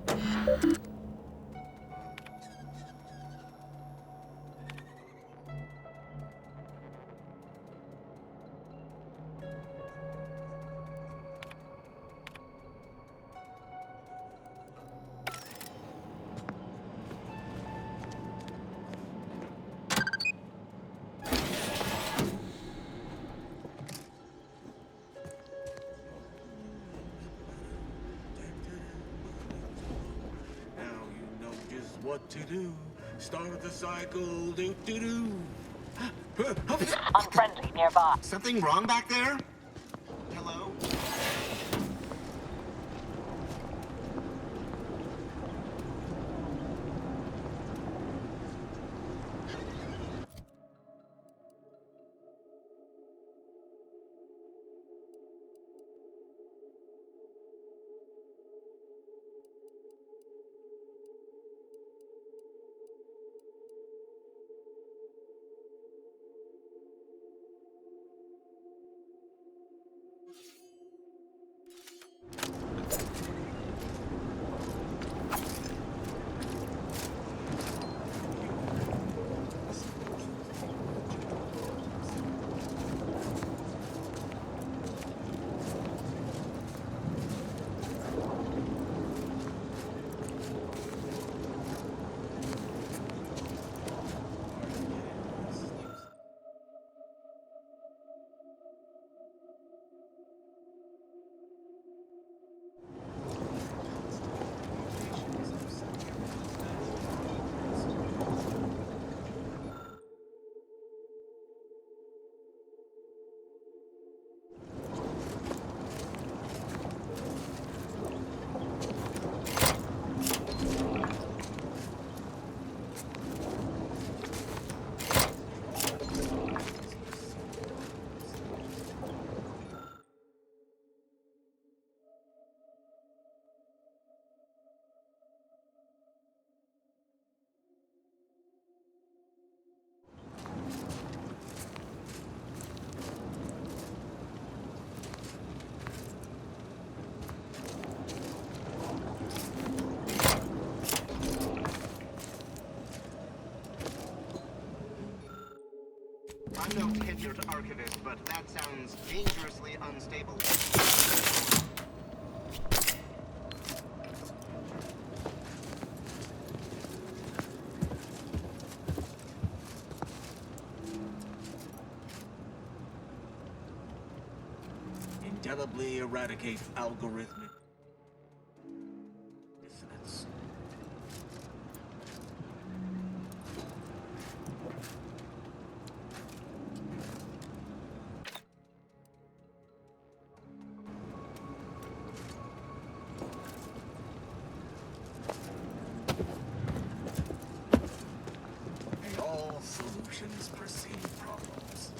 what to do. Start the cycle, do-do-do. Unfriendly nearby. Something wrong back there? Hello? I'm no tenured archivist, but that sounds dangerously unstable. Indelibly eradicate algorithmic dissonance. All solutions precede problems.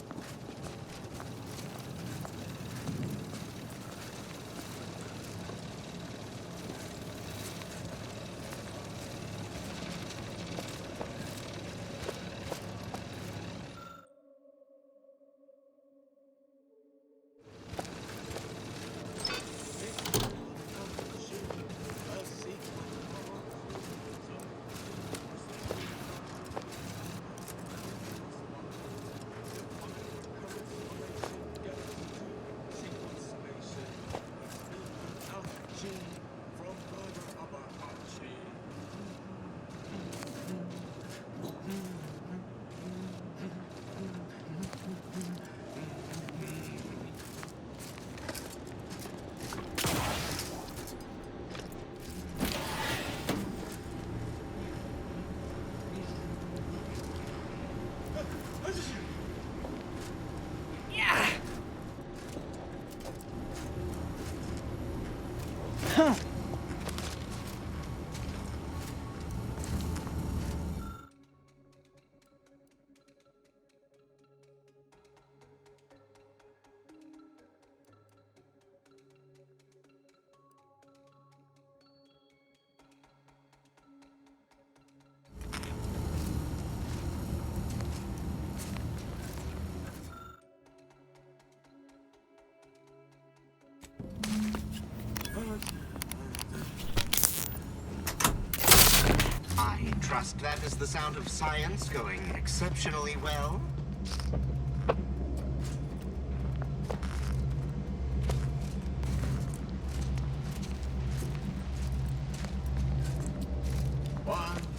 I trust that is the sound of science going exceptionally well.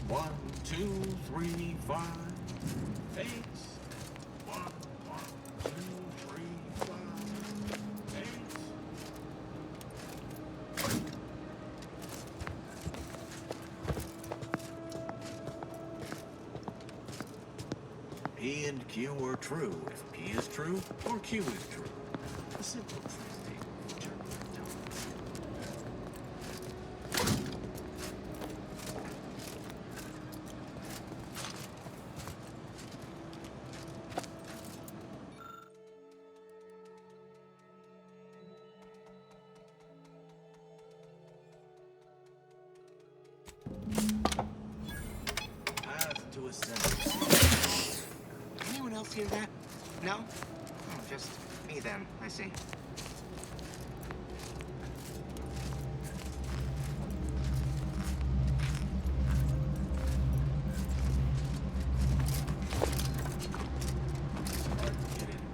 One, 2, 3, 5, 8. 1, 2, 3, 5, 8. P and Q are true if P is true or Q is true. A simple truth table for turbulent path to ascendance. Anyone else hear that? No? Oh, just me then, I see.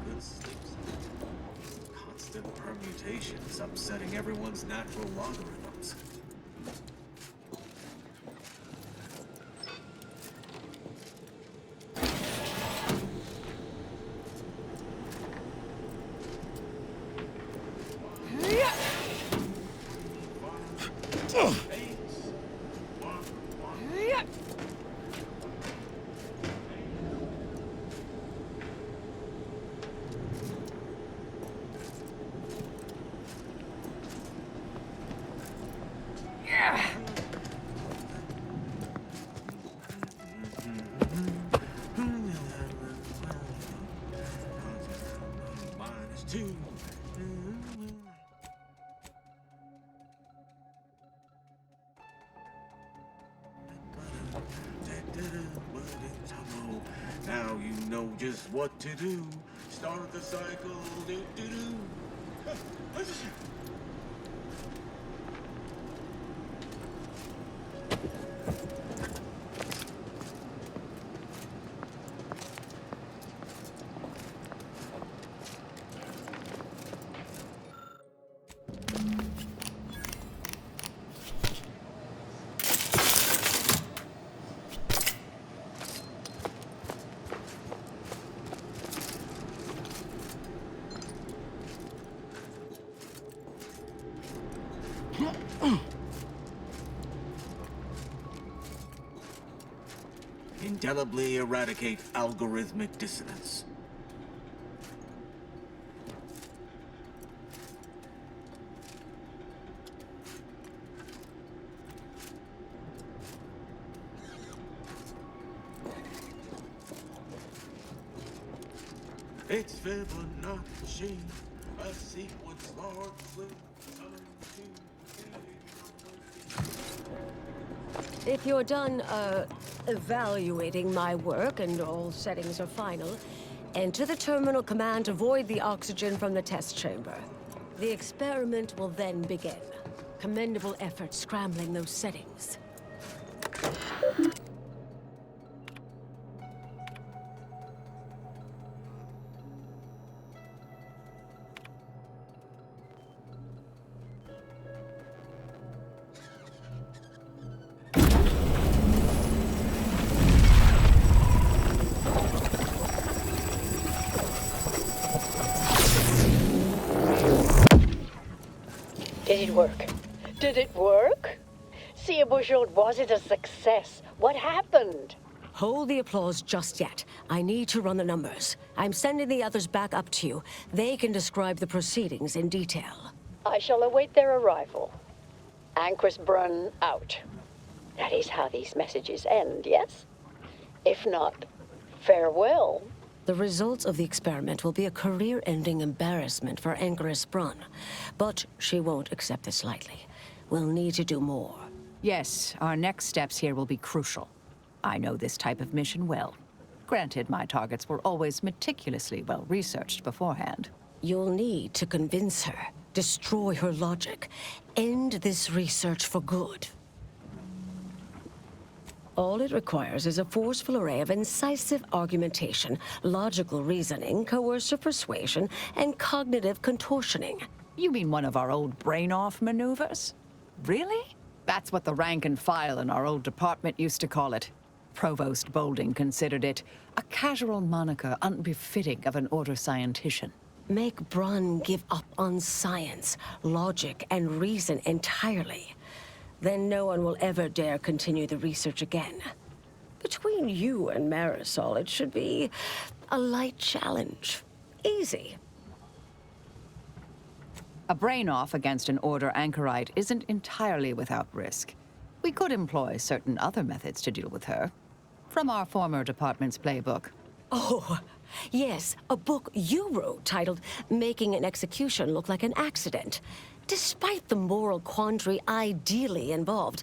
Good sleep. Constant permutations upsetting everyone's natural logarithms. Two. Now you know just what to do. Start the cycle. Do. Indelibly eradicate algorithmic dissonance. It's Fibonacci, a sequence largely summoned to... If you're done, evaluating my work and all settings are final, enter the terminal command to void the oxygen from the test chamber. The experiment will then begin. Commendable effort scrambling those settings. Did it work? Did it work? See, Bouchard, was it a success? What happened? Hold the applause just yet. I need to run the numbers. I'm sending the others back up to you. They can describe the proceedings in detail. I shall await their arrival. Anchor's Brun out. That is how these messages end, yes? If not, farewell. The results of the experiment will be a career-ending embarrassment for Anchoress Brun. But she won't accept this lightly. We'll need to do more. Yes, our next steps here will be crucial. I know this type of mission well. Granted, my targets were always meticulously well-researched beforehand. You'll need to convince her, destroy her logic, end this research for good. All it requires is a forceful array of incisive argumentation, logical reasoning, coercive persuasion, and cognitive contortioning. You mean one of our old brain-off maneuvers? Really? That's what the rank and file in our old department used to call it. Provost Bolding considered it a casual moniker unbefitting of an order scientician. Make Brun give up on science, logic, and reason entirely. Then no one will ever dare continue the research again. Between you and Marisol, it should be a light challenge. Easy. A brain-off against an Order anchorite isn't entirely without risk. We could employ certain other methods to deal with her. From our former department's playbook. Oh, yes, a book you wrote titled Making an Execution Look Like an Accident. Despite the moral quandary ideally involved,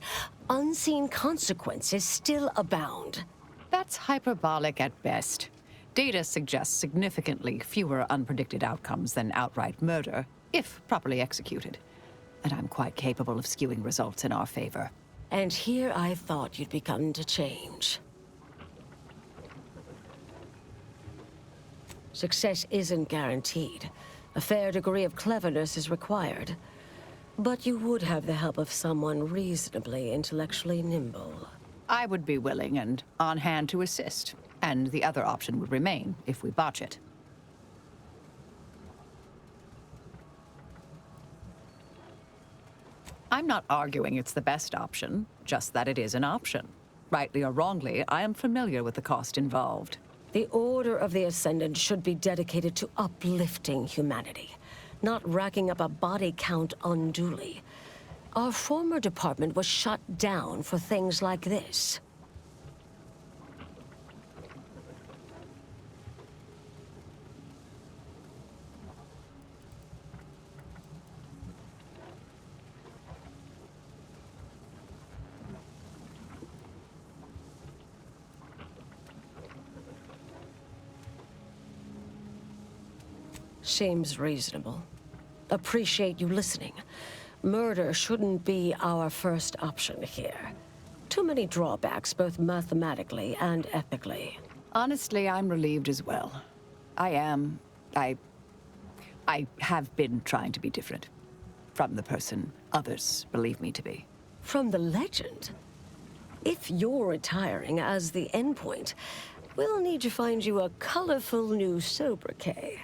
unseen consequences still abound. That's hyperbolic at best. Data suggests significantly fewer unpredicted outcomes than outright murder, if properly executed. And I'm quite capable of skewing results in our favor. And here I thought you'd begun to change. Success isn't guaranteed. A fair degree of cleverness is required. But you would have the help of someone reasonably intellectually nimble. I would be willing and on hand to assist, and the other option would remain if we botch it. I'm not arguing it's the best option, just that it is an option. Rightly or wrongly, I am familiar with the cost involved. The Order of the Ascendant should be dedicated to uplifting humanity, not racking up a body count unduly. Our former department was shut down for things like this. Seems reasonable. Appreciate you listening. Murder shouldn't be our first option here. Too many drawbacks, both mathematically and ethically. Honestly, I'm relieved as well. I have been trying to be different. From the person others believe me to be. From the legend? If you're retiring as the endpoint, we'll need to find you a colorful new sobriquet.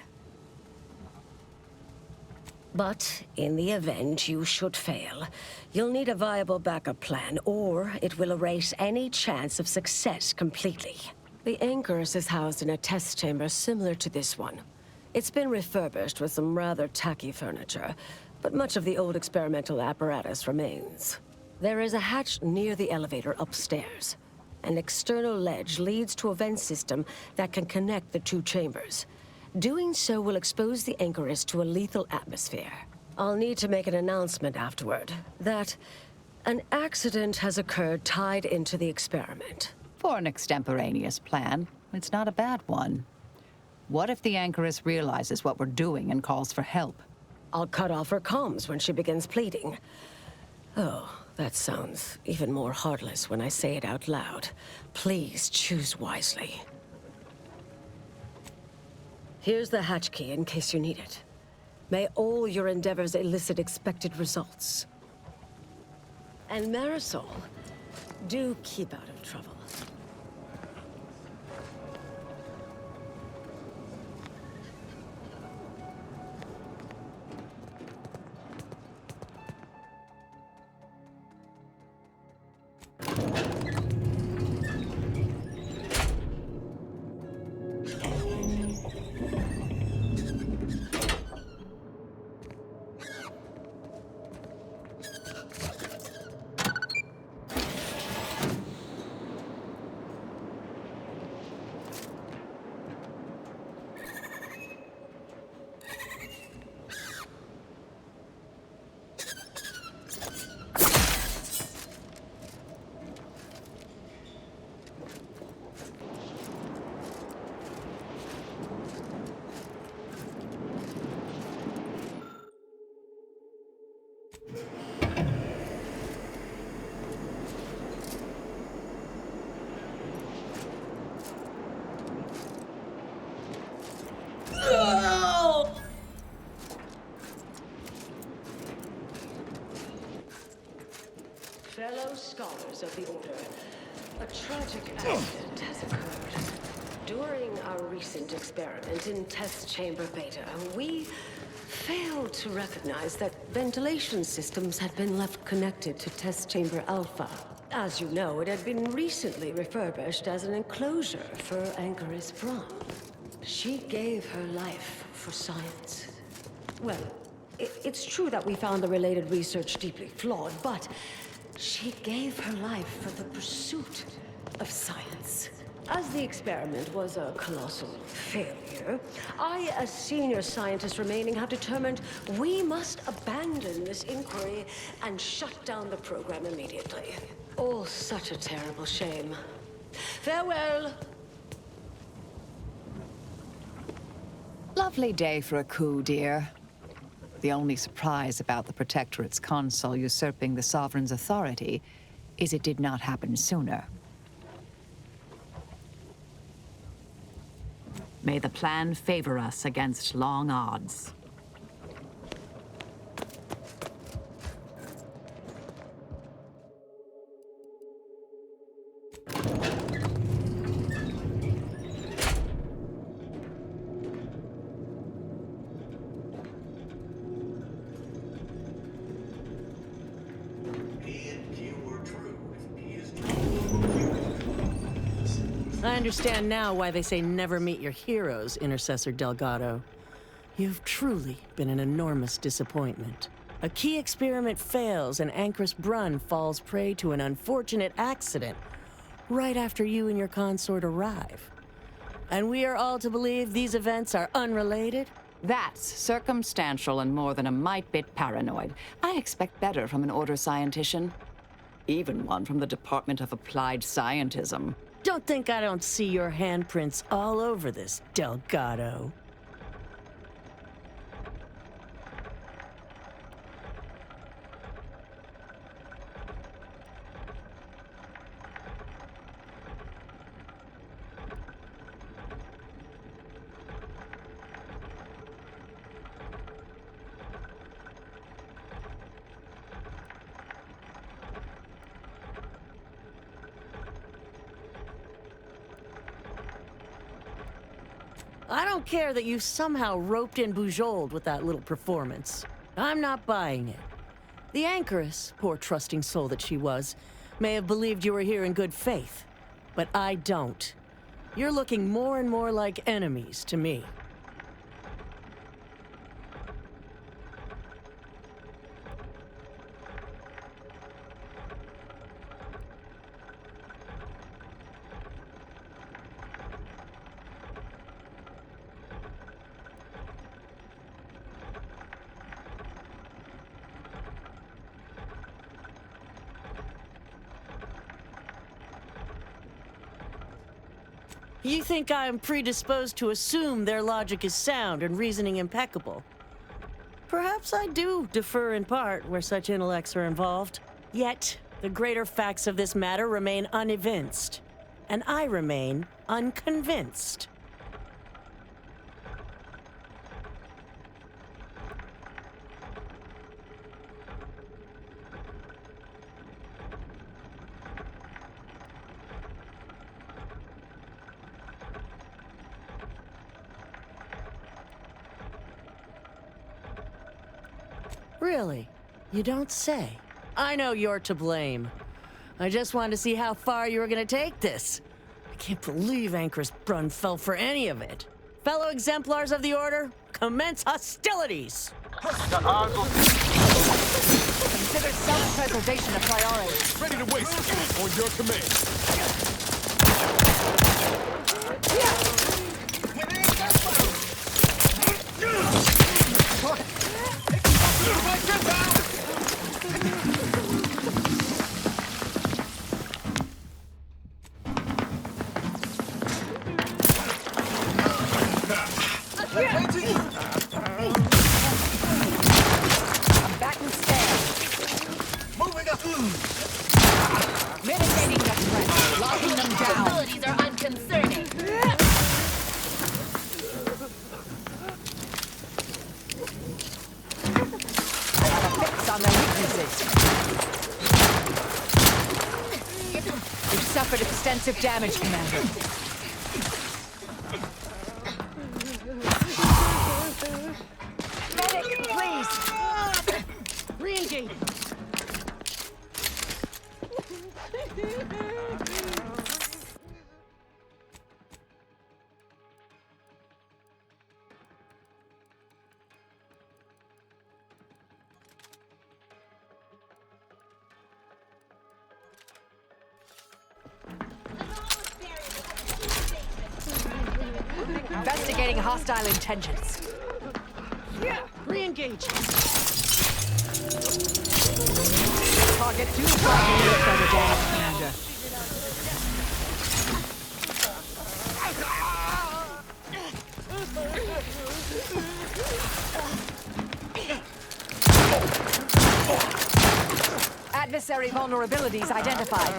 But in the event you should fail, you'll need a viable backup plan, or it will erase any chance of success completely. The Anchorus is housed in a test chamber similar to this one. It's been refurbished with some rather tacky furniture, but much of the old experimental apparatus remains. There is a hatch near the elevator upstairs. An external ledge leads to a vent system that can connect the two chambers. Doing so will expose the Anchorus to a lethal atmosphere. I'll need to make an announcement afterward that an accident has occurred tied into the experiment. For an extemporaneous plan, it's not a bad one. What if the Anchorus realizes what we're doing and calls for help? I'll cut off her comms when she begins pleading. Oh, that sounds even more heartless when I say it out loud. Please choose wisely. Here's the hatch key in case you need it. May all your endeavors elicit expected results. And Marisol, do keep out of trouble. Fellow scholars of the Order, a tragic accident has occurred. During our recent experiment in Test Chamber Beta, we failed to recognize that ventilation systems had been left connected to Test Chamber Alpha. As you know, it had been recently refurbished as an enclosure for Ankaris Braun. She gave her life for science. Well, it's true that we found the related research deeply flawed, but she gave her life for the pursuit of science. As the experiment was a colossal failure, I, as senior scientist remaining, have determined we must abandon this inquiry and shut down the program immediately. Oh, such a terrible shame. Farewell. Lovely day for a coup, dear. The only surprise about the Protectorate's console usurping the Sovereign's authority is it did not happen sooner. May the plan favor us against long odds. I understand now why they say never meet your heroes, Intercessor Delgado. You've truly been an enormous disappointment. A key experiment fails and Ankaris Braun falls prey to an unfortunate accident right after you and your consort arrive. And we are all to believe these events are unrelated? That's circumstantial and more than a mite bit paranoid. I expect better from an Order scientician. Even one from the Department of Applied Scientism. Don't think I don't see your handprints all over this, Delgado. I don't care that you somehow roped in Bujold with that little performance. I'm not buying it. The Ankaris, poor trusting soul that she was, may have believed you were here in good faith, but I don't. You're looking more and more like enemies to me. You think I'm predisposed to assume their logic is sound and reasoning impeccable? Perhaps I do defer in part where such intellects are involved. Yet, the greater facts of this matter remain unevinced, and I remain unconvinced. Really? You don't say. I know you're to blame. I just wanted to see how far you were gonna take this. I can't believe Ankaris Braun fell for any of it. Fellow exemplars of the Order, commence hostilities! The odds will... Consider self-preservation a priority. Ready to waste on your command. I'm back and stand. Moving up. Mitigating the threat. Locking them down. Abilities are unconcerning. Fix on their weaknesses. We've suffered extensive damage, Commander. Medic, please! Re-engage! Investigating hostile intentions. Yeah, re-engage. Target 2 properly from the damage, Commander. Adversary vulnerabilities identified.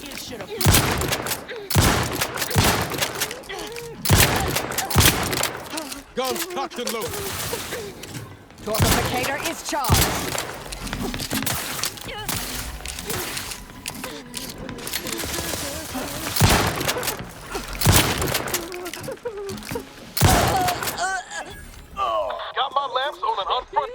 You should have. Guns cocked and loaded. Torpificator is charged. Got my lamps on an unfront.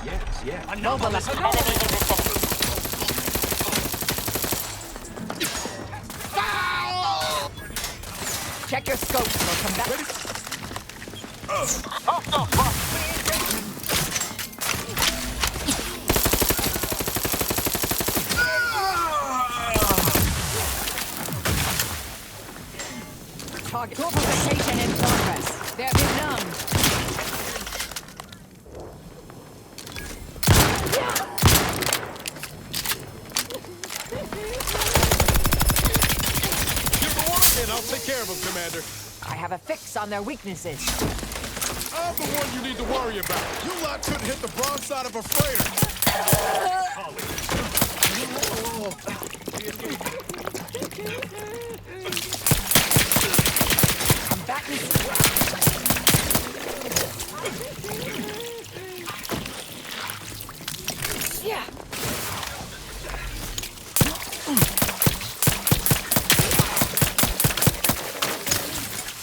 Yes, yes. Anomalous Enemy in vicinity. Check your scopes for combat. Target torpification in progress. They're benumbed. And I'll take care of them, Commander. I have a fix on their weaknesses. I'm the one you need to worry about. You lot couldn't hit the broadside of a freighter. Yeah.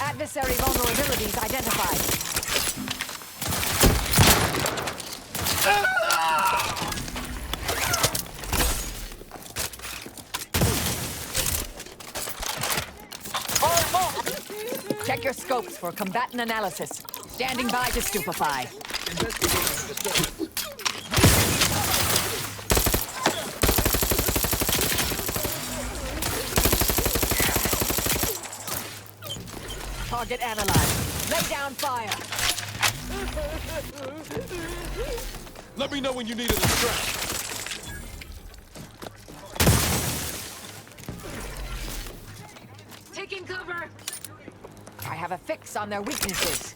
Adversary vulnerabilities identified. Check your scopes for combatant analysis. Standing by to stupefy. Target analyzed. Lay down fire. Let me know when you need a distraction. Taking cover. I have a fix on their weaknesses.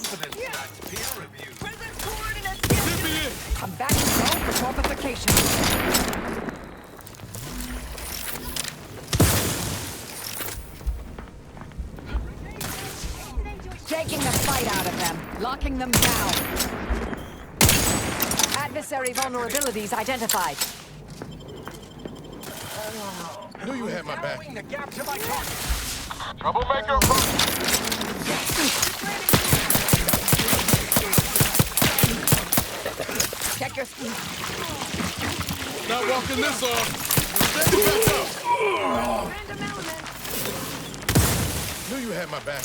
confidence that's peer review. Present coordinates. Come back and go for fortification. Taking the fight out of them, locking them down. Adversary vulnerabilities identified. Knew you had my back. The gap to my target. Troublemaker approaching. Check your... Not walking this off. Stand back up. Random element. Knew you had my back.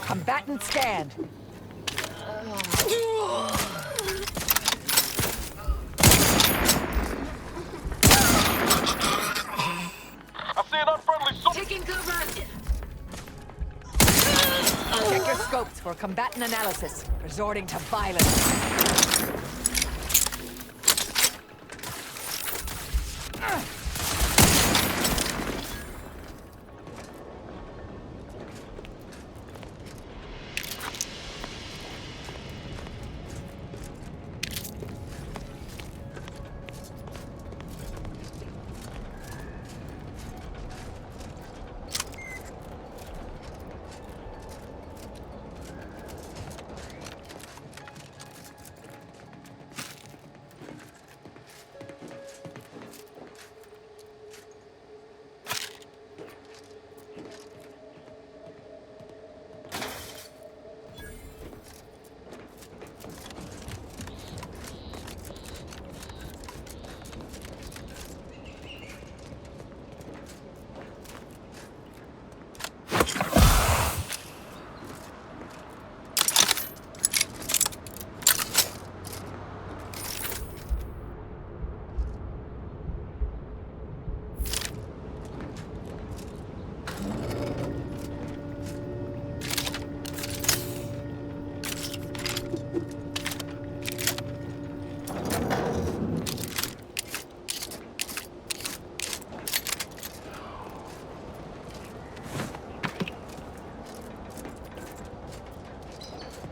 Combatant scanned. I see an unfriendly soldier. Taking cover. Check your scopes for combatant analysis. Resorting to violence.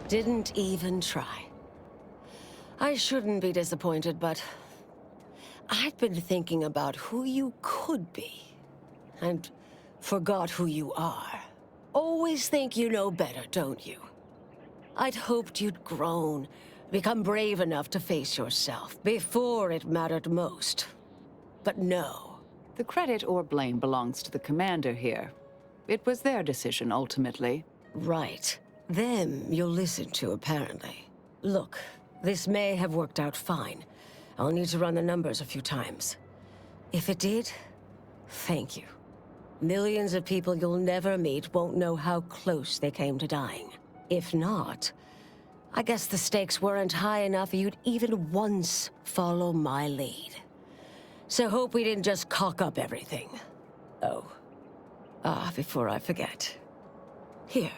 Didn't even try. I shouldn't be disappointed, but I've been thinking about who you could be, and forgot who you are. Always think you know better, don't you? I'd hoped you'd grown, become brave enough to face yourself before it mattered most. But no. The credit or blame belongs to the commander here. It was their decision, ultimately. Right. Them you'll listen to, apparently. Look, this may have worked out fine. I'll need to run the numbers a few times. If it did, thank you. Millions of people you'll never meet won't know how close they came to dying. If not, I guess the stakes weren't high enough you'd even once follow my lead. So hope we didn't just cock up everything. Oh. Before I forget. Here.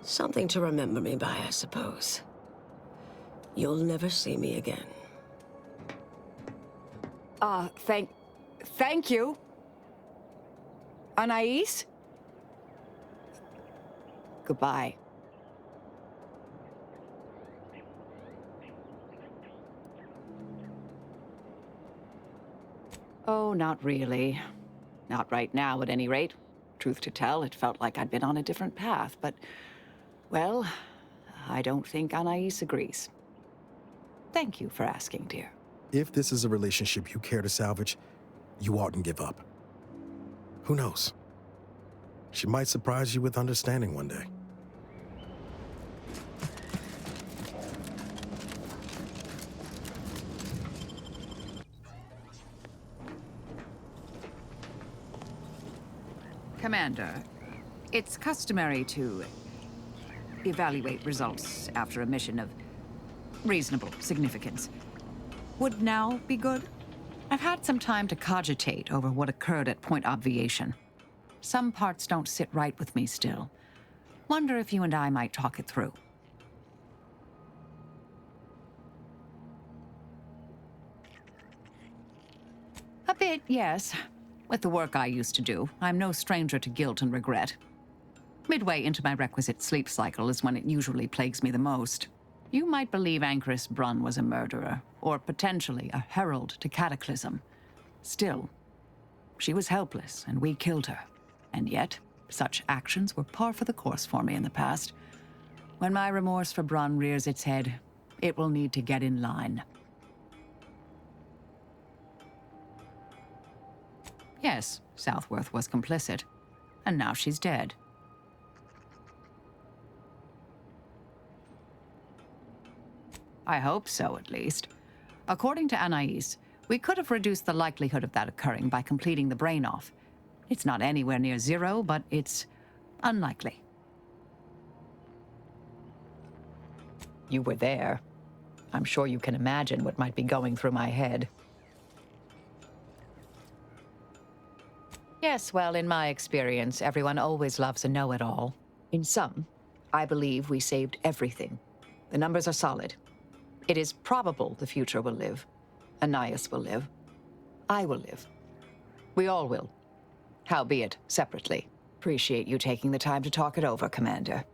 Something to remember me by, I suppose. You'll never see me again. Thank you. Anais? Goodbye. Oh, not really. Not right now, at any rate. Truth to tell, it felt like I'd been on a different path, but... well, I don't think Anais agrees. Thank you for asking, dear. If this is a relationship you care to salvage, you oughtn't give up. Who knows? She might surprise you with understanding one day. Commander, it's customary to evaluate results after a mission of reasonable significance. Would now be good? I've had some time to cogitate over what occurred at Point Obviation. Some parts don't sit right with me still. Wonder if you and I might talk it through. A bit, yes. With the work I used to do, I'm no stranger to guilt and regret. Midway into my requisite sleep cycle is when it usually plagues me the most. You might believe Anchoress Brunn was a murderer, or potentially a herald to Cataclysm. Still, she was helpless, and we killed her. And yet, such actions were par for the course for me in the past. When my remorse for Brunn rears its head, it will need to get in line. Yes, Southworth was complicit, and now she's dead. I hope so, at least. According to Anais, we could have reduced the likelihood of that occurring by completing the brain off. It's not anywhere near zero, but it's unlikely. You were there. I'm sure you can imagine what might be going through my head. Yes, well, in my experience, everyone always loves a know-it-all. In sum, I believe we saved everything. The numbers are solid. It is probable the future will live. Anais will live. I will live. We all will. Howbeit, separately. Appreciate you taking the time to talk it over, Commander.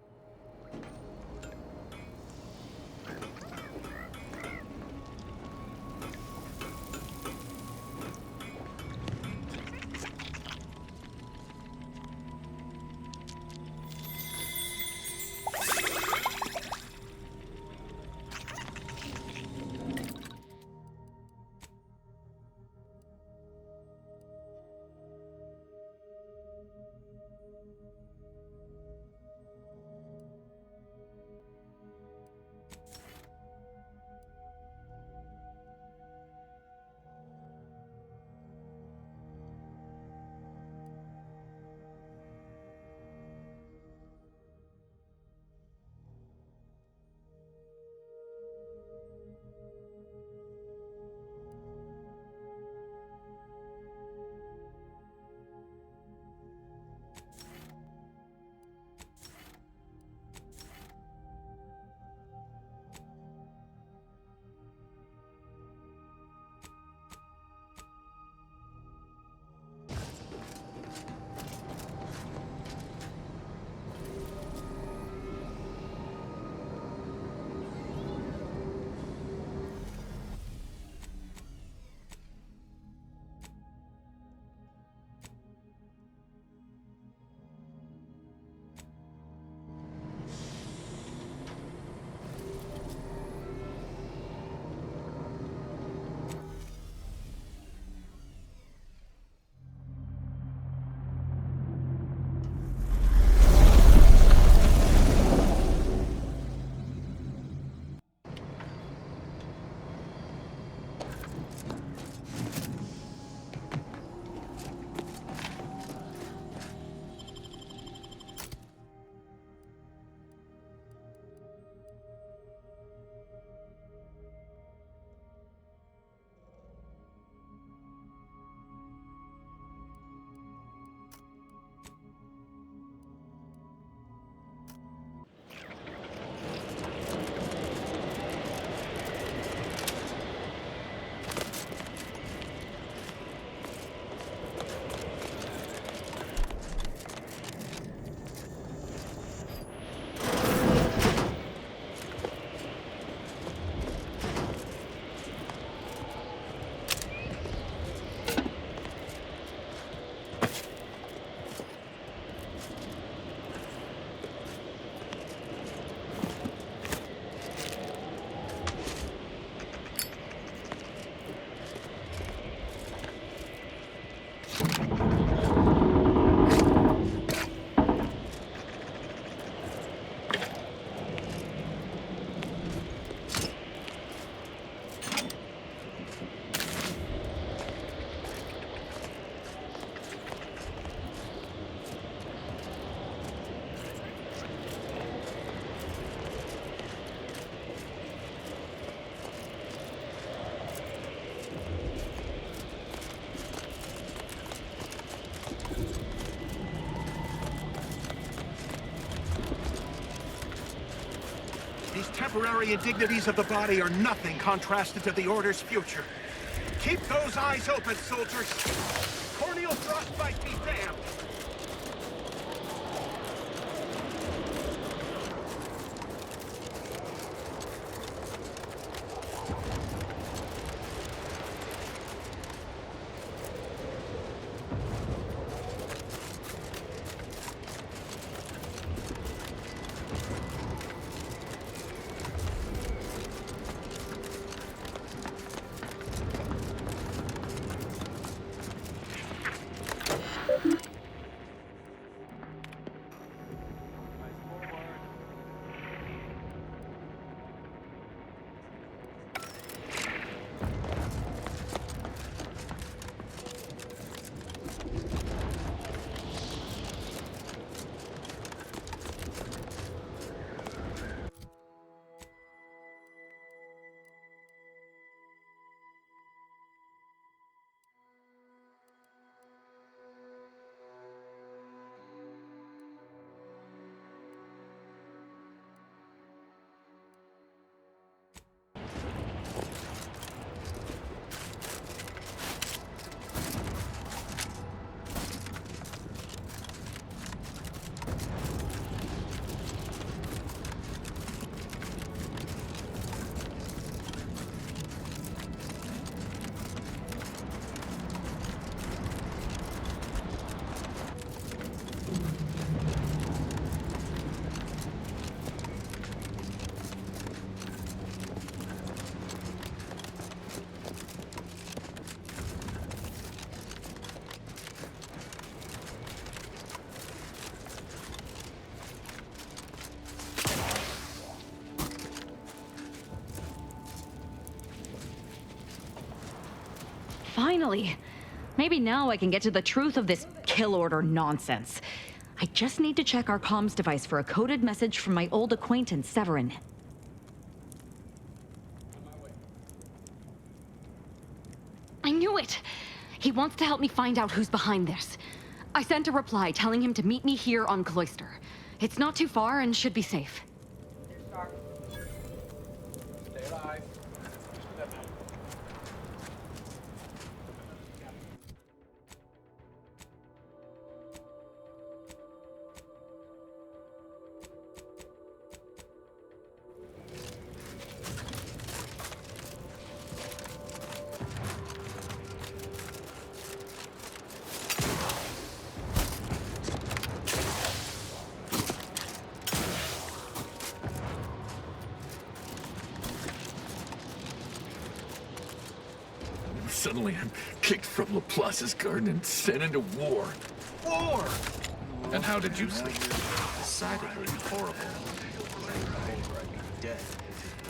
These temporary indignities of the body are nothing contrasted to the Order's future. Keep those eyes open, soldiers. Corneal frostbite be damned! Finally! Maybe now I can get to the truth of this kill order nonsense. I just need to check our comms device for a coded message from my old acquaintance, Severin. I knew it! He wants to help me find out who's behind this. I sent a reply telling him to meet me here on Cloister. It's not too far and should be safe. Stay alive. Suddenly, I'm kicked from Laplace's garden and sent into war. War! And how did you sleep? Decidedly horrible. Dead.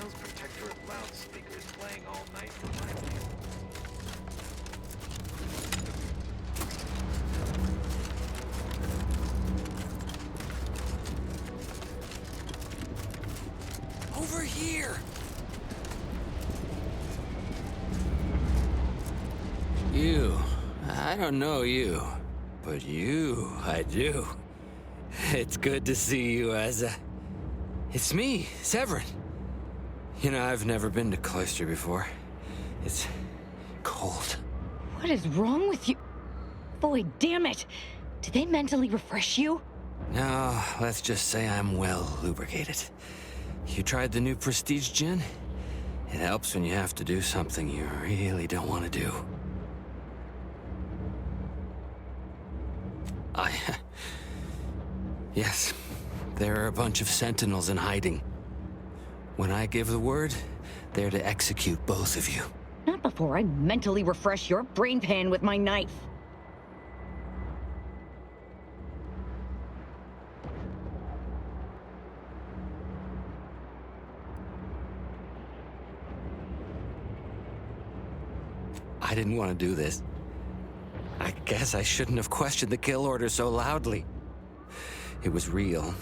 Those Protectorate loudspeakers playing all night remind me. Over here! You. I don't know you. But you, I do. It's good to see you, Asa. It's me, Severin. You know, I've never been to Cloister before. It's cold. What is wrong with you? Boy, damn it! Did they mentally refresh you? No, let's just say I'm well lubricated. You tried the new Prestige gin? It helps when you have to do something you really don't want to do. Yes, there are a bunch of sentinels in hiding. When I give the word, they're to execute both of you. Not before I mentally refresh your brain pan with my knife. I didn't want to do this. I guess I shouldn't have questioned the kill order so loudly. It was real.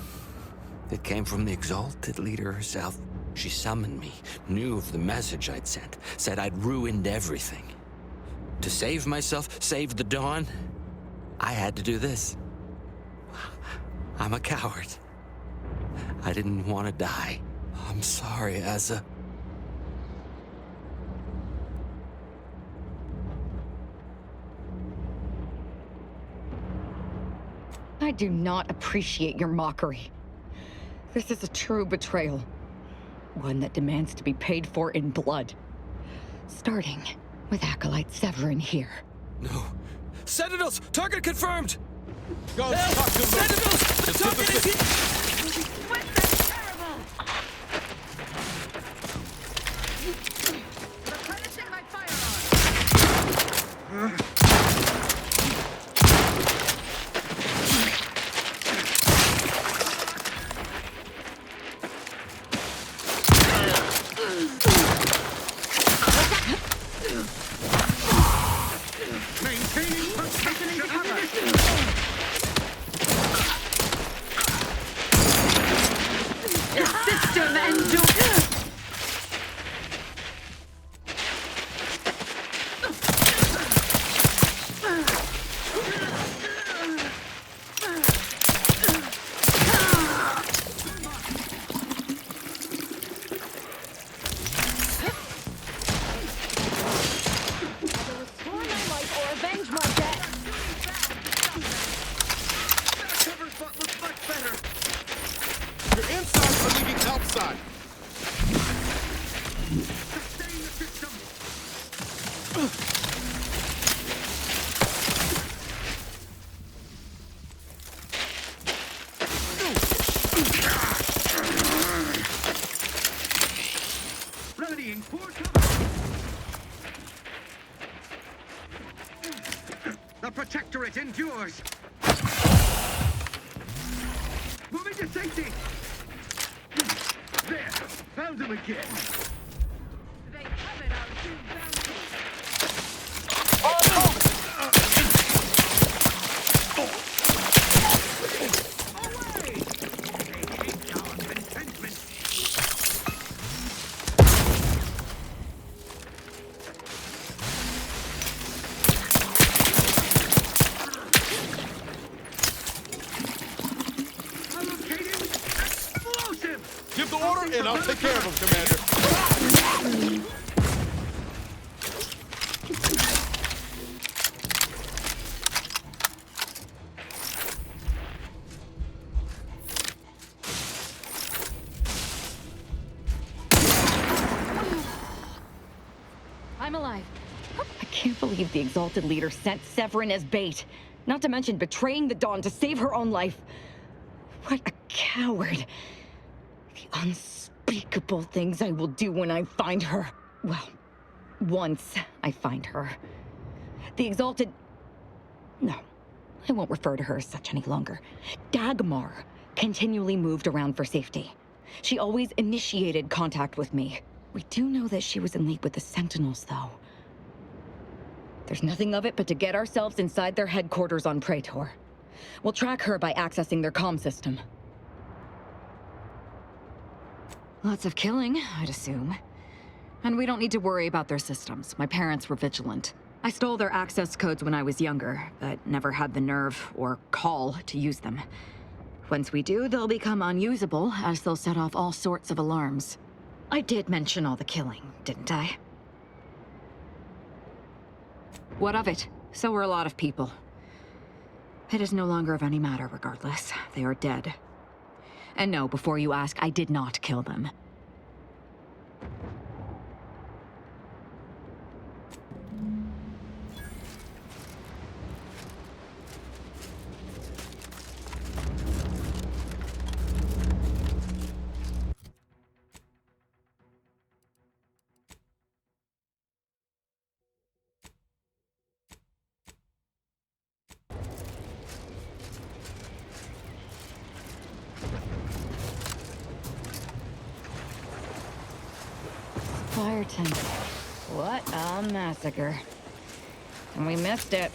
It came from the exalted leader herself. She summoned me, knew of the message I'd sent, said I'd ruined everything. To save myself, save the Dawn, I had to do this. I'm a coward. I didn't want to die. I'm sorry, Asa. I do not appreciate your mockery. This is a true betrayal. One that demands to be paid for in blood. Starting with Acolyte Severin here. No. Sentinels! Target confirmed! Go, talk to them. Sentinels! The target is here! Maintaining positioning cover. System endure. Readying for cover. The Protectorate endures. Moving to safety. There, found him again. They covered our two bounties. Give the order, and I'll take care of him, Commander. I'm alive. I can't believe the Exalted Leader sent Severin as bait. Not to mention betraying the Dawn to save her own life. What a coward. The unspeakable things I will do when I find her. Well, once I find her. The Exalted... No, I won't refer to her as such any longer. Dagmar continually moved around for safety. She always initiated contact with me. We do know that she was in league with the Sentinels, though. There's nothing of it but to get ourselves inside their headquarters on Praetor. We'll track her by accessing their comm system. Lots of killing, I'd assume. And we don't need to worry about their systems. My parents were vigilant. I stole their access codes when I was younger, but never had the nerve or call to use them. Once we do, they'll become unusable, as they'll set off all sorts of alarms. I did mention all the killing, didn't I? What of it? So were a lot of people. It is no longer of any matter, regardless. They are dead. And no, before you ask, I did not kill them. Fireton. What a massacre. And we missed it.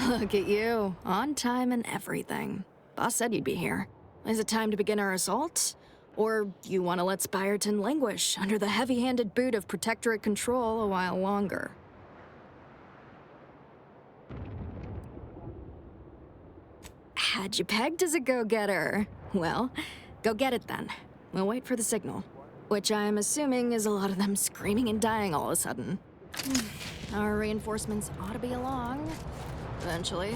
Look at you, on time and everything. Boss said you'd be here. Is it time to begin our assault? Or you want to let Spyreton languish under the heavy-handed boot of Protectorate control a while longer? Had you pegged as a go-getter. Well, go get it then. We'll wait for the signal. Which I'm assuming is a lot of them screaming and dying all of a sudden. Our reinforcements ought to be along. Eventually.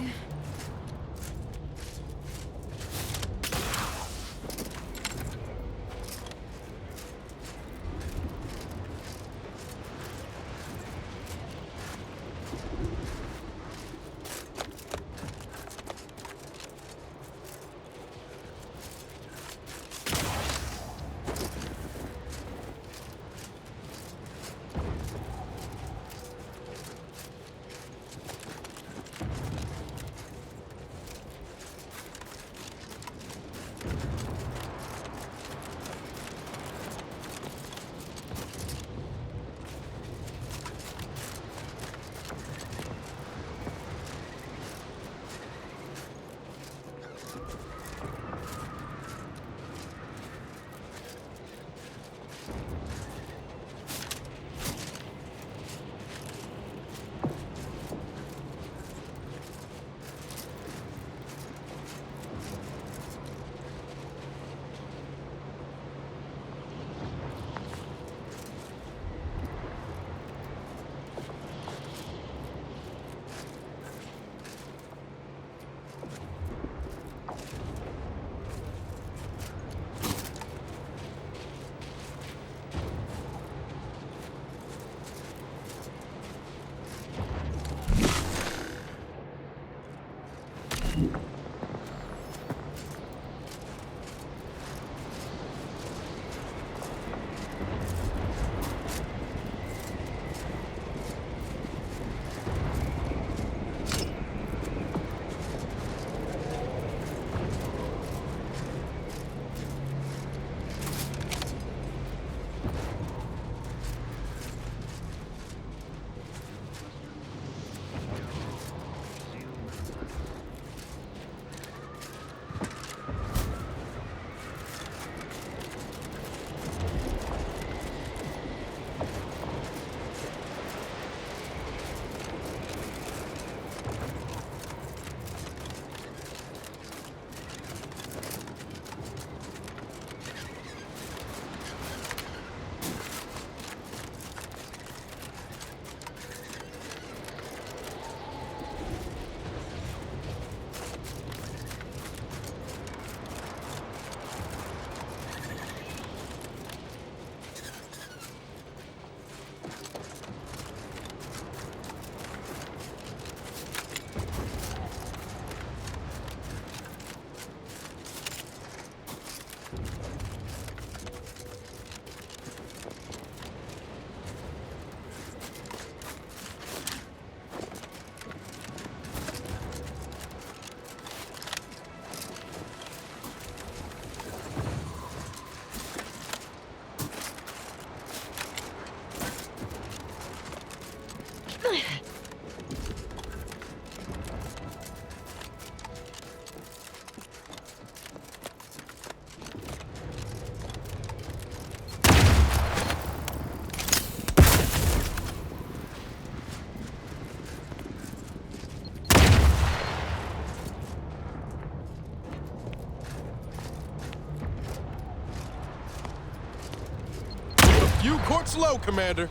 You court's low, Commander.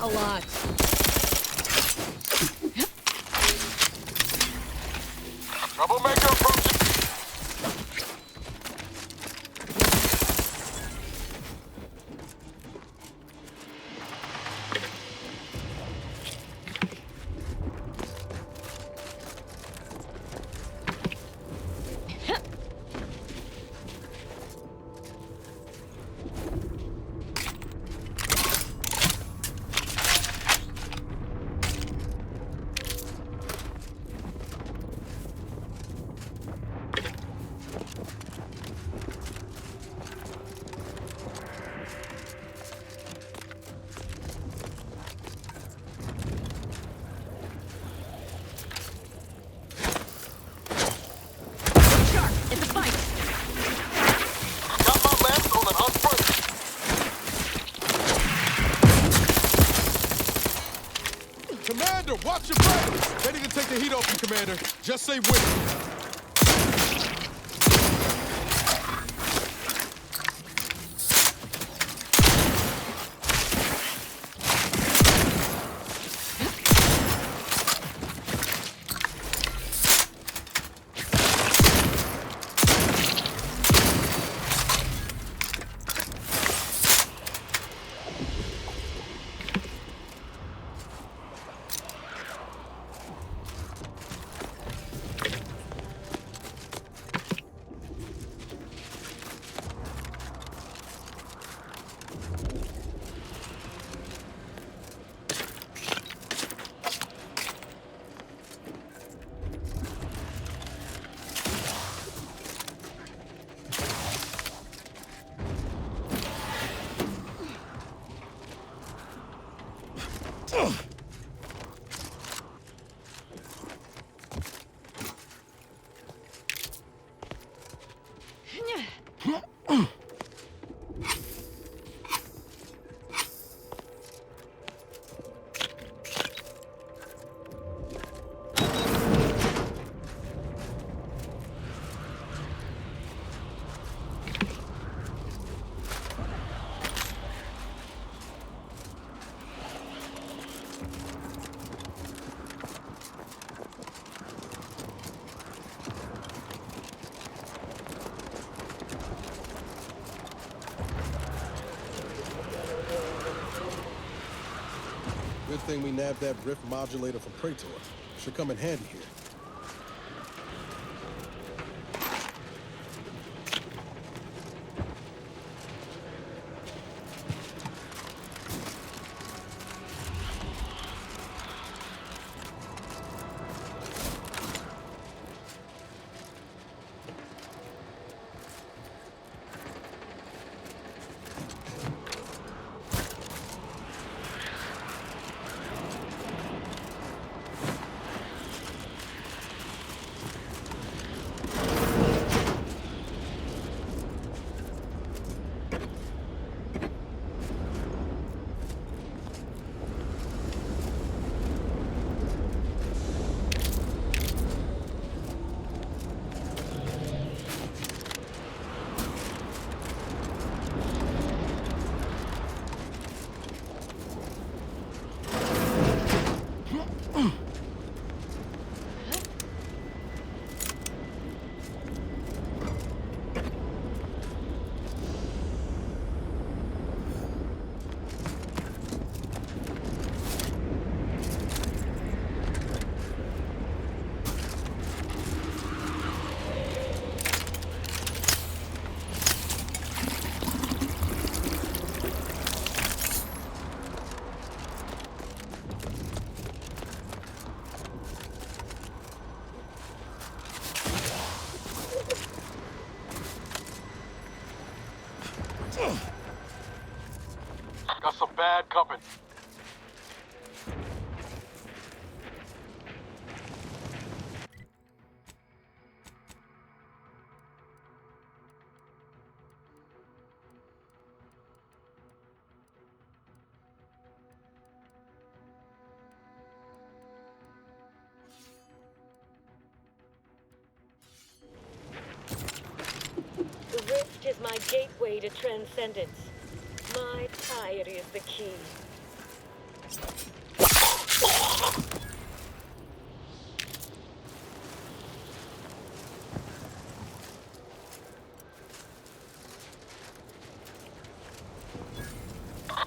A lot. Troublemaker approaching. take the heat off you, Commander. Just say when. Good thing we nabbed that rift modulator from Praetor. Should come in handy here. Got some bad company. The rift is my gateway to transcendence. My piety is the key.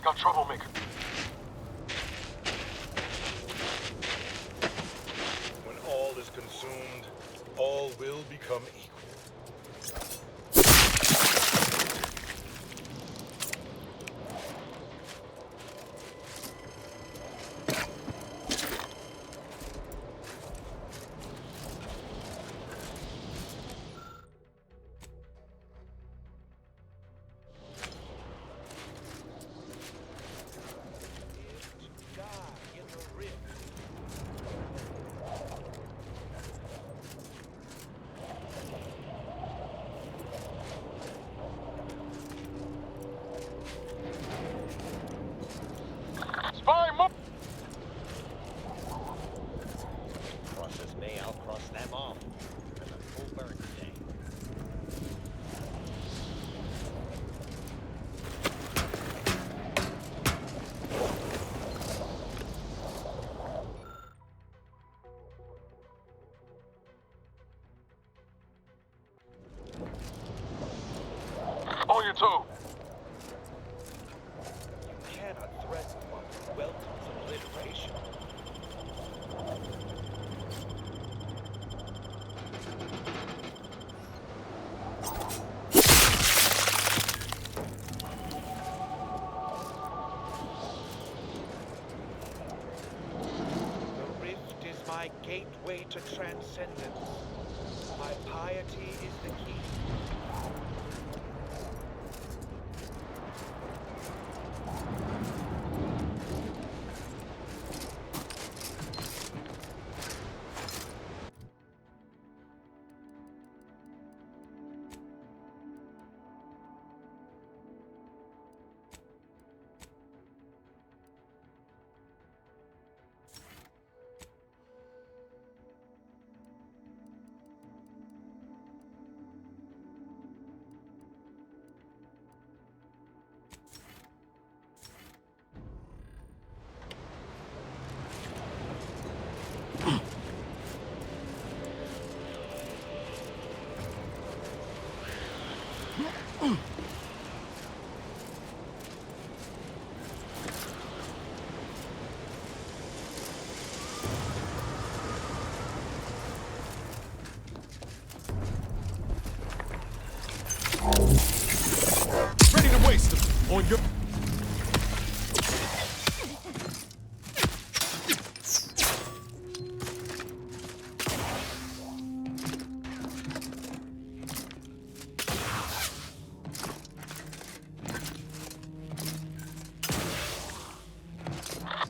Got troublemaker. When all is consumed, all will become equal. you too. You cannot threaten one who welcomes obliteration. The rift is my gateway to transcendence. My piety is the key. Ready to waste them on your...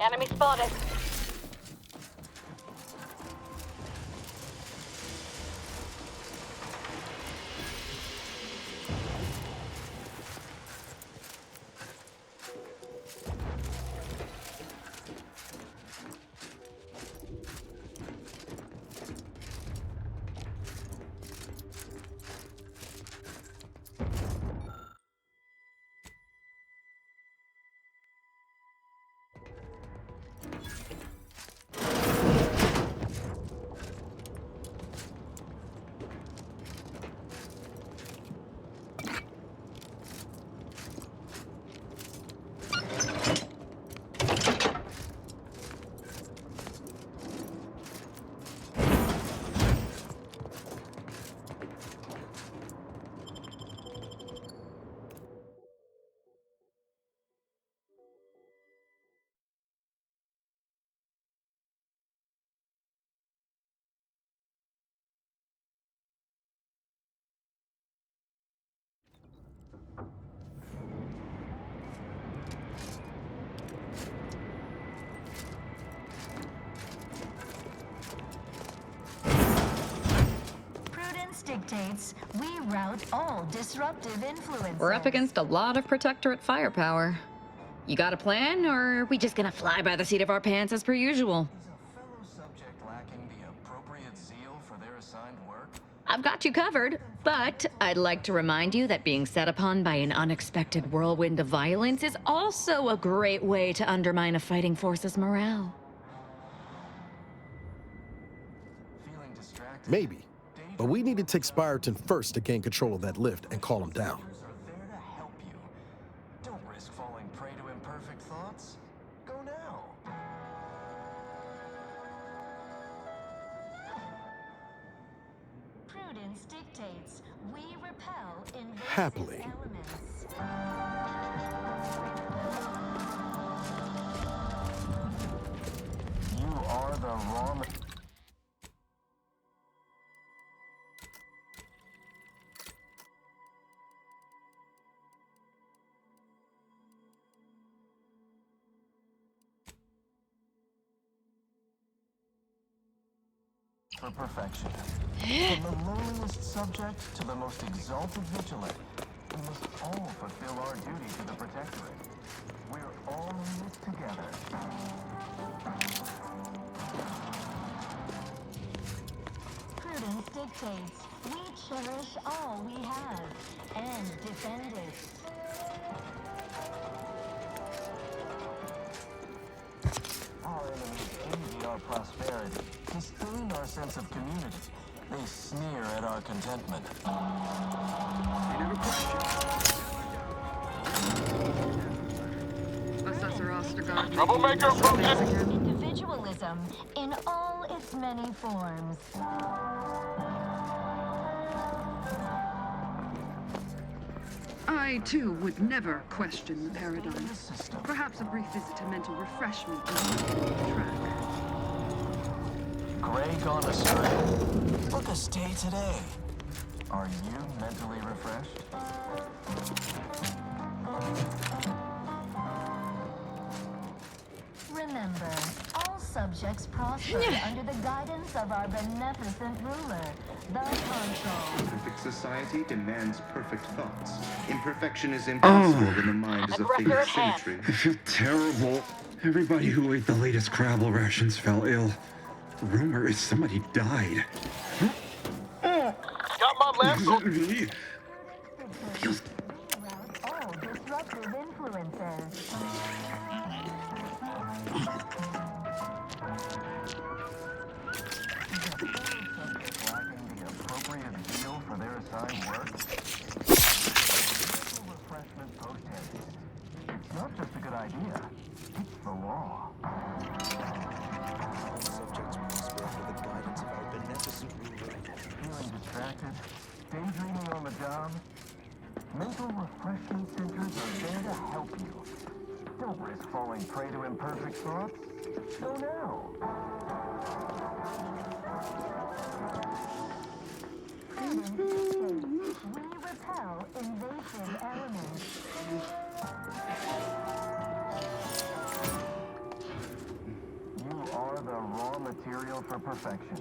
Enemy spotted. Dictates we rout all disruptive influences. We're up against a lot of Protectorate firepower. You got a plan, or are we just gonna fly by the seat of our pants as per usual? Is a fellow subject lacking the appropriate zeal for their assigned work? I've got you covered, but I'd like to remind you that being set upon by an unexpected whirlwind of violence is also a great way to undermine a fighting force's morale. Feeling distracted? Maybe. But we need to take Spyreton first to gain control of that lift and call him down. Are there to help you. Don't risk falling prey to imperfect thoughts. Go now. Prudence dictates we repel invasive Happily. elements. You are the wrong... for perfection. From the lowliest subject to the most exalted vigilant, we must all fulfill our duty to the Protectorate. We're all in this together. Prudence dictates we cherish all we have and defend it. Our enemies envy our prosperity, disdain our sense of community. They sneer at our contentment. You never question. Troublemaker approaching! Individualism in all its many forms. I, too, would never question the paradigm. Perhaps a brief visit to mental refreshment would the track. Greg on a string. Look a stay today. Are you mentally refreshed? Remember, all subjects prosper under the guidance of our beneficent ruler, the Consul. Perfect society demands perfect thoughts. Imperfection is impossible when the mind is a thing of symmetry. I feel terrible. Everybody who ate the latest Crabble rations fell ill. The rumor is somebody died. Got my lasso! Feels All disruptive influences. Lacking the appropriate zeal for their assigned work? Refreshment post-haste. It's not just a good idea, it's the law. Subjects prosper under the guidance of our beneficent ruler. Feeling distracted? Daydreaming on the job? Mental refreshment centers are there to help you. Don't risk falling prey to imperfect thoughts. Go now. We repel invasive elements. You are the raw material for perfection.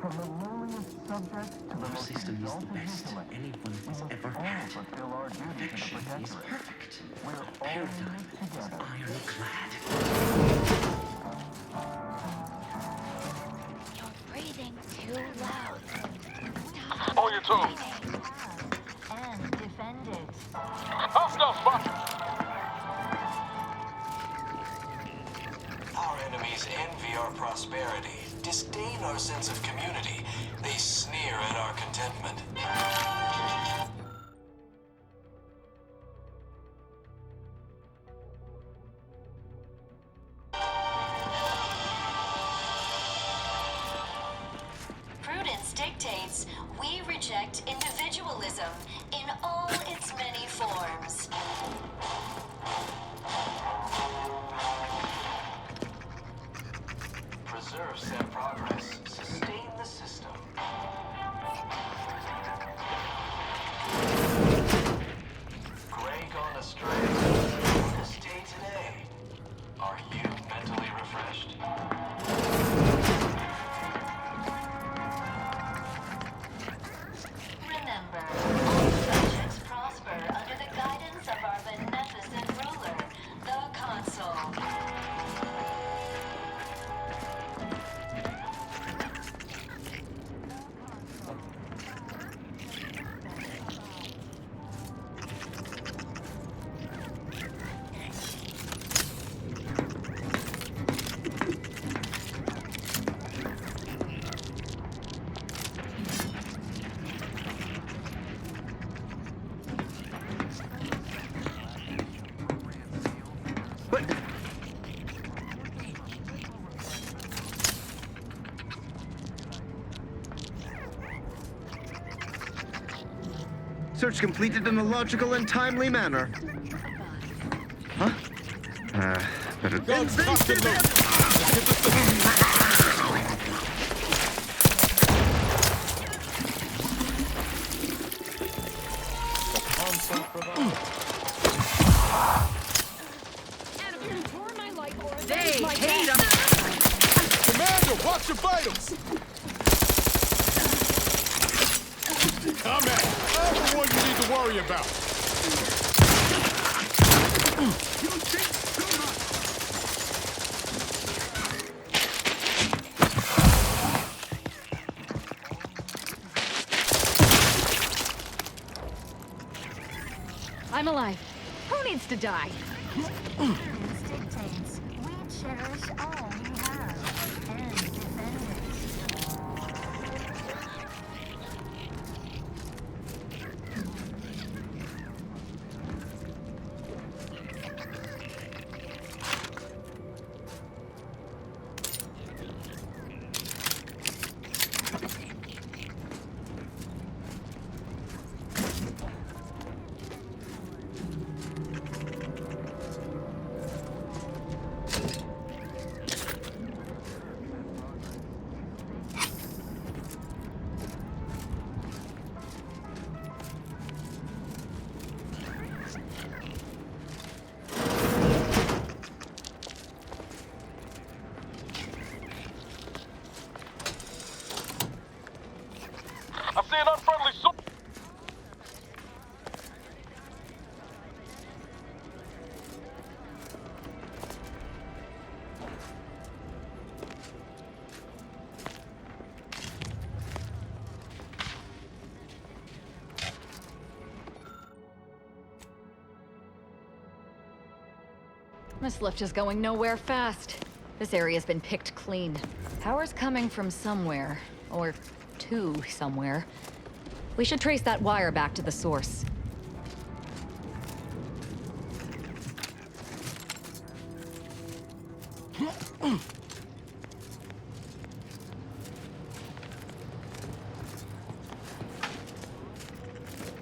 From the lowliest subject to the most exalted intellect, anyone has ever had. Fulfill our duty to the Protectorate. We're all in this together. Ironclad. You're breathing too loud. On your toes! And defend it. Hostile spot! Our enemies envy our prosperity, disdain our sense of community. They sneer at our contentment. Prudence dictates we reject individualism in all its many forms. Preserve said progress. Sustain the system. Greg on a string. This day today. Are you mentally refreshed? Remember, all subjects prosper under the guidance of our beneficent ruler, the Consul. Search completed in a logical and timely manner. Huh? Better... Guns cocked and loaded. Let's get this thing. They hate him! Commander, watch your vitals! Come at it. I'm the one you need to worry about. You think too much! I'm alive. Who needs to die? Prudence dictates we cherish all we have and defend it. This lift is going nowhere fast. This area's been picked clean. Power's coming from somewhere. Or to somewhere. We should trace that wire back to the source.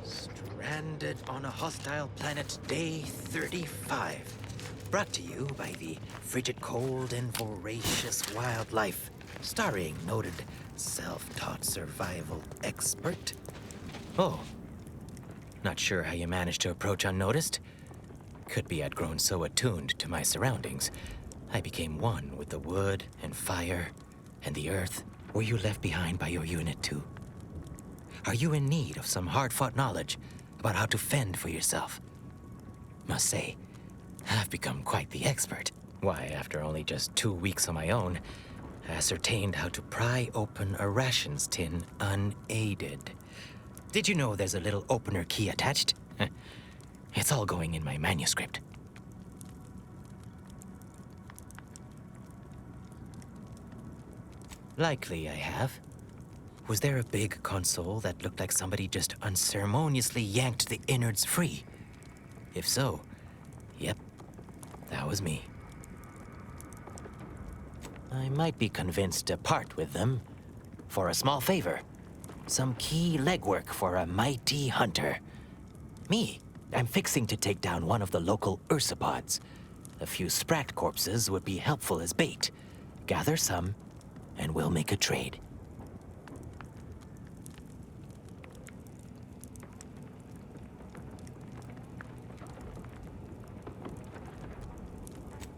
Stranded on a hostile planet, day 35. Brought to you by the frigid cold and voracious wildlife. Starring noted self-taught survival expert. Oh. Not sure how you managed to approach unnoticed. Could be I'd grown so attuned to my surroundings, I became one with the wood and fire and the earth. Were you left behind by your unit too? Are you in need of some hard-fought knowledge about how to fend for yourself? Must say, I've become quite the expert. Why, after only just 2 weeks on my own, I ascertained how to pry open a rations tin unaided. Did you know there's a little opener key attached? It's all going in my manuscript. Likely I have. Was there a big console that looked like somebody just unceremoniously yanked the innards free? If so, yep, that was me. I might be convinced to part with them for a small favor. Some key legwork for a mighty hunter. Me, I'm fixing to take down one of the local ursopods. A few sprat corpses would be helpful as bait. Gather some, and we'll make a trade.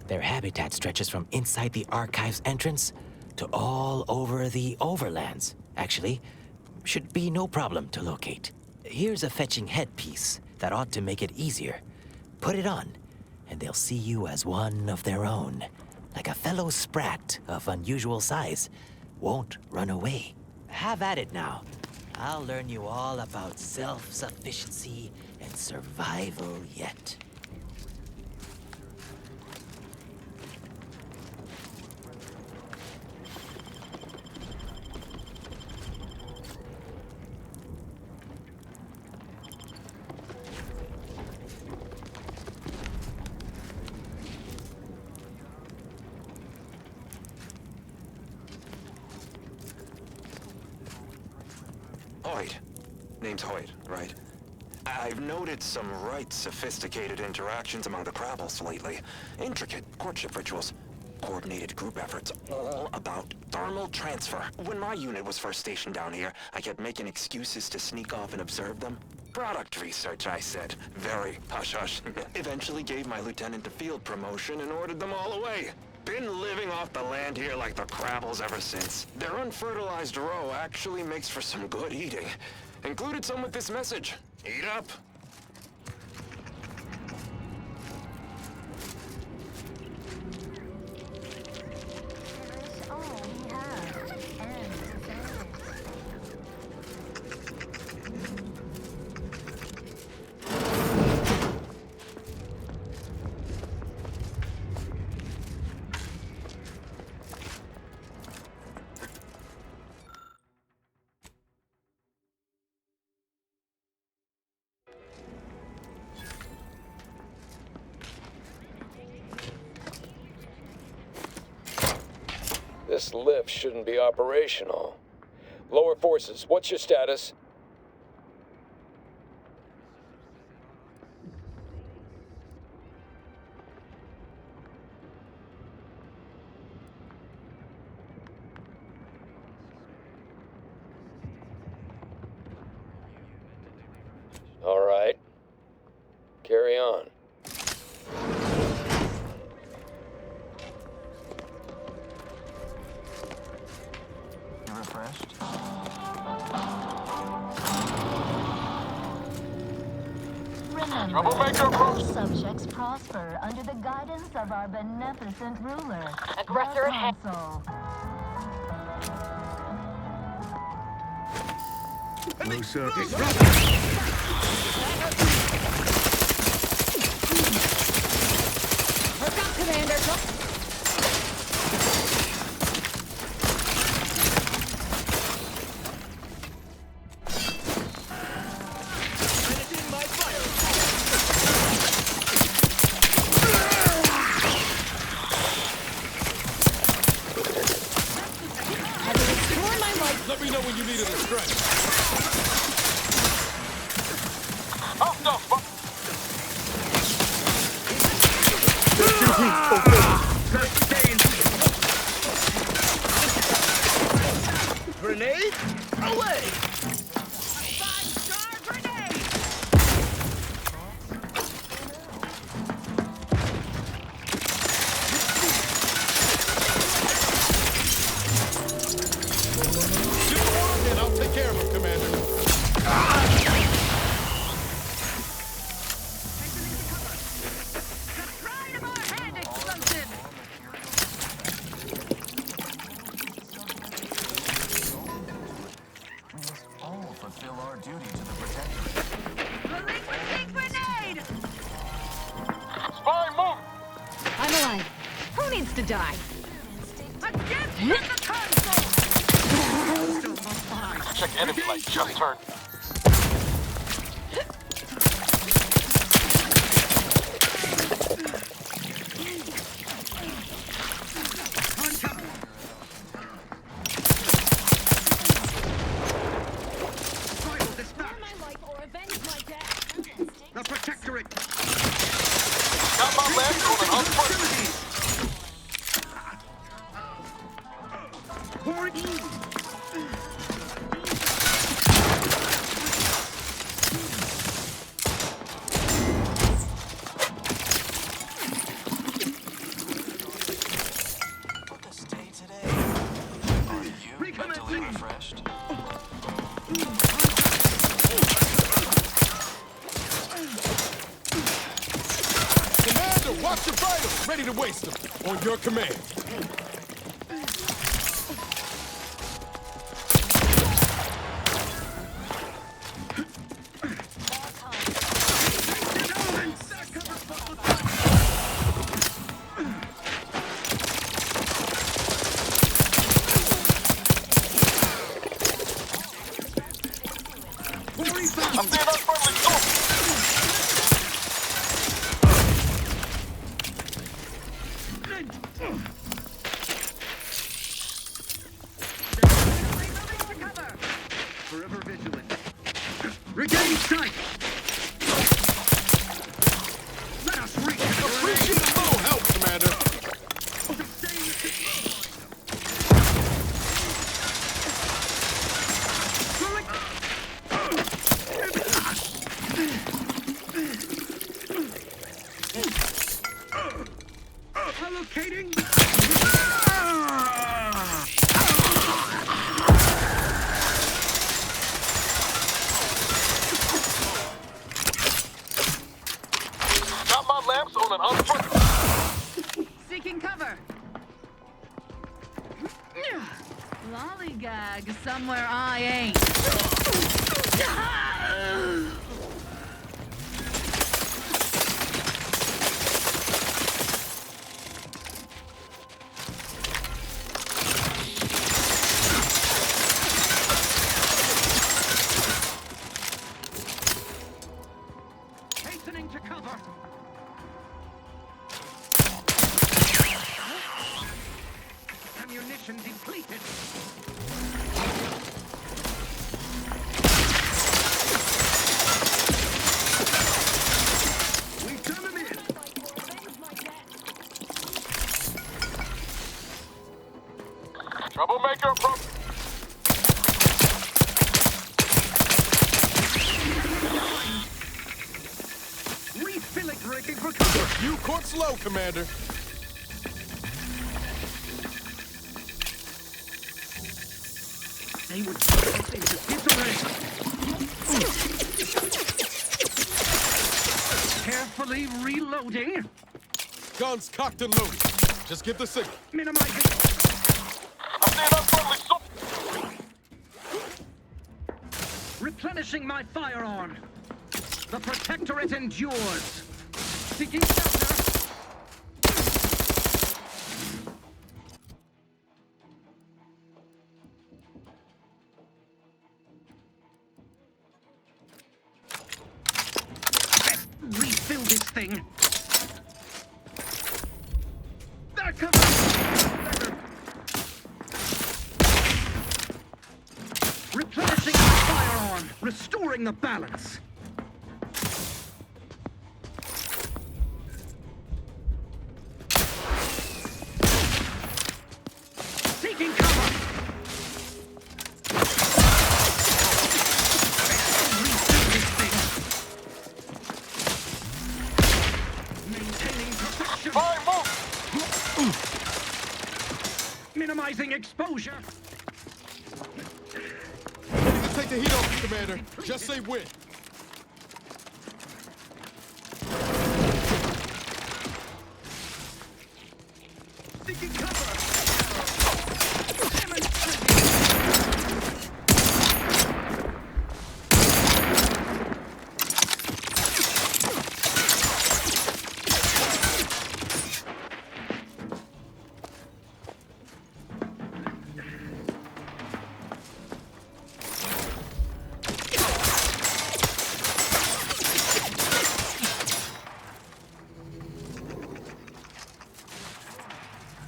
Their habitat stretches from inside the archive's entrance to all over the overlands. Actually, should be no problem to locate. Here's a fetching headpiece that ought to make it easier. Put it on, and they'll see you as one of their own. Like a fellow sprat of unusual size. Won't run away. Have at it now. I'll learn you all about self-sufficiency and survival yet. Hoyt. Name's Hoyt, right? I've noted some right sophisticated interactions among the Crabbles lately. Intricate courtship rituals. Coordinated group efforts, all about thermal transfer. When my unit was first stationed down here, I kept making excuses to sneak off and observe them. Product research, I said. Very hush-hush. Eventually gave my lieutenant a field promotion and ordered them all away. Been living off the land here like the Crabbles ever since. Their unfertilized roe actually makes for some good eating. Included some with this message. Eat up. This lift shouldn't be operational. Lower forces, what's your status? All right. Carry on. Refreshed. Remember, all subjects prosper under the guidance of our beneficent ruler, Aggressor the ahead. Council. No circuit. Look out! Grenade? Away! And I'll take care of him, Commander. All fulfill our duty to the Protectorate. Grenade! Spy, move! I'm alive. Who needs to die? Against the console! Check enemy light, just turned. The Protectorate! Got my last moving on foot. Mentally refreshed. Commander, watch your vitals! Ready to waste them. On your command. I'm seeing unfriendly soldiers. Forever vigilant. Regain sight! Let us reach it! Appreciate a little help, Commander. Allocating! Got my lamps on an unfriendly. Seeking cover. Lollygag somewhere I ain't. Hastening to cover! Ammunition depleted! We've done him in! Troublemaker approach. Refilling braking for cover! You caught slow, Commander. They would put us into disarray! Carefully reloading! Guns cocked and loaded. Just give the signal. Minimizing! I'm seeing unfriendly soldiers. Replenishing my firearm! The Protectorate endures! Seeking shelter! Refill this thing! They're coming! Replenishing my firearm! Restoring the balance! position! Fine, move! Minimizing exposure! Ready to take the heat off, Commander. Just say when. Seeking cover!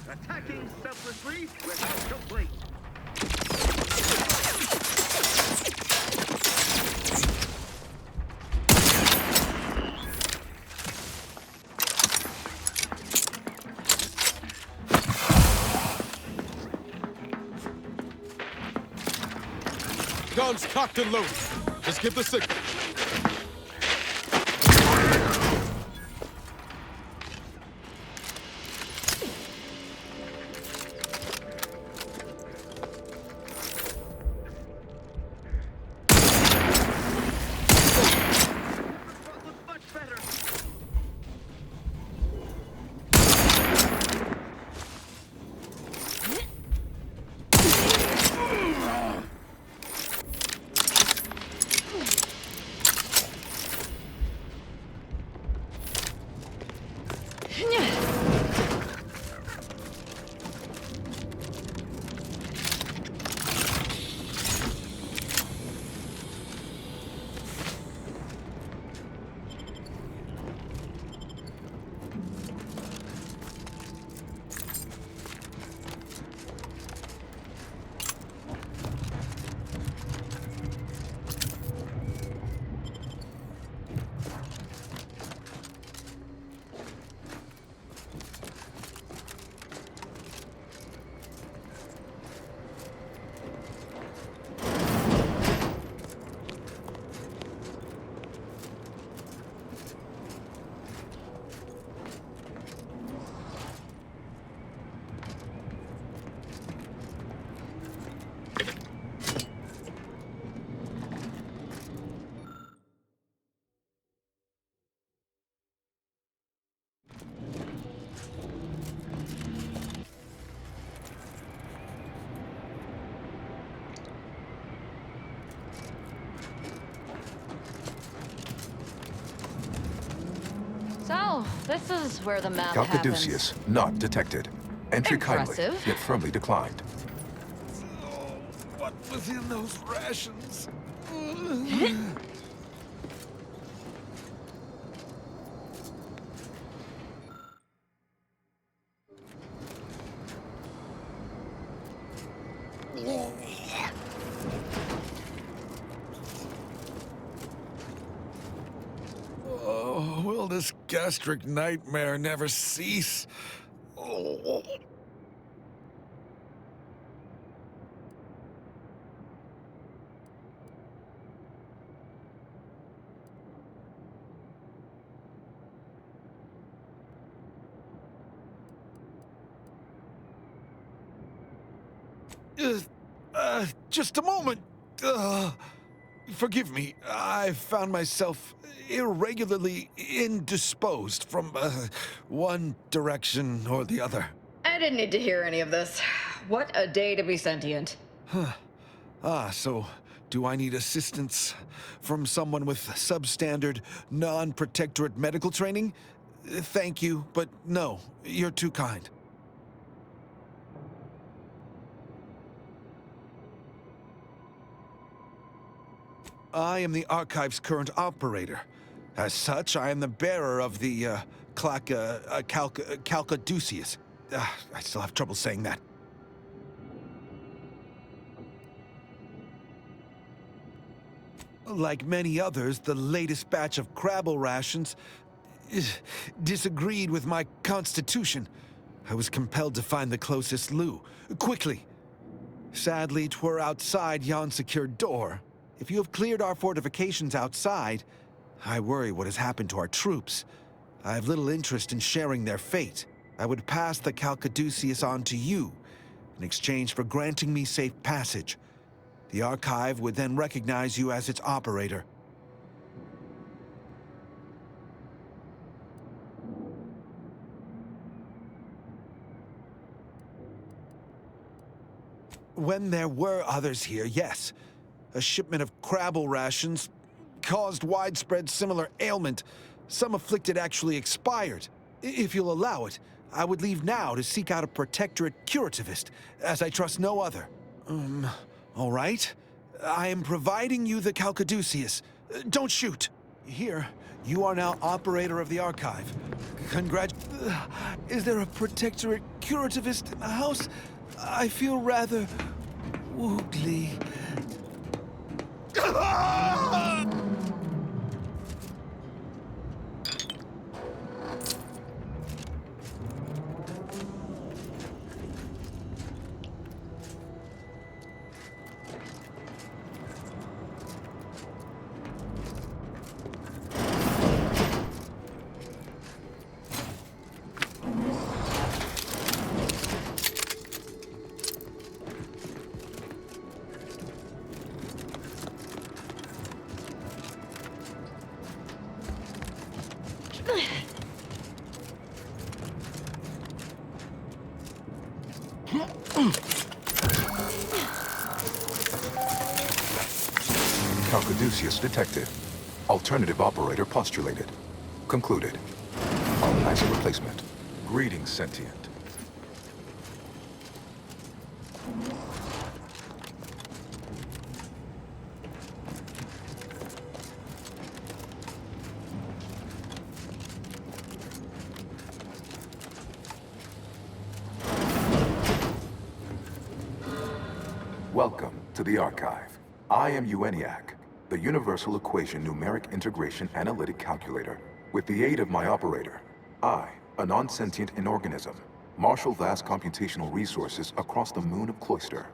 Attacking selflessly without complaint. Guns cocked and loaded. Just give the signal. So, this is where the map happens. Calcaduceus, not detected. Entry kindly, Impressive. yet firmly declined. What was in those rations? Oh, will this gastric nightmare never cease? Oh. Just a moment. Forgive me. I found myself irregularly indisposed from one direction or the other. I didn't need to hear any of this. What a day to be sentient. Huh. So do I need assistance from someone with substandard, non-protectorate medical training? Thank you, but no. You're too kind. I am the Archive's current operator. As such, I am the bearer of the, Calcaduceus. I still have trouble saying that. Like many others, the latest batch of Crabble rations disagreed with my constitution. I was compelled to find the closest loo, quickly. Sadly, 'twere outside yon secured door. If you have cleared our fortifications outside, I worry what has happened to our troops. I have little interest in sharing their fate. I would pass the Caduceus on to you in exchange for granting me safe passage. The Archive would then recognize you as its operator. When there were others here, yes. A shipment of Crabble rations caused widespread similar ailment. Some afflicted actually expired. If you'll allow it, I would leave now to seek out a Protectorate curativist, as I trust no other. All right. I am providing you the Caduceus. Don't shoot! Here, you are now operator of the Archive. Is there a Protectorate curativist in the house? I feel rather woogly. Caduceus detected. Alternative operator postulated. Concluded. Organizer replacement. Greetings, sentient. Welcome to the Archive. I am ENIAC, the Universal Equation Numeric Integration Analytic Calculator. With the aid of my operator, I, a non-sentient inorganism, marshal vast computational resources across the moon of Cloister.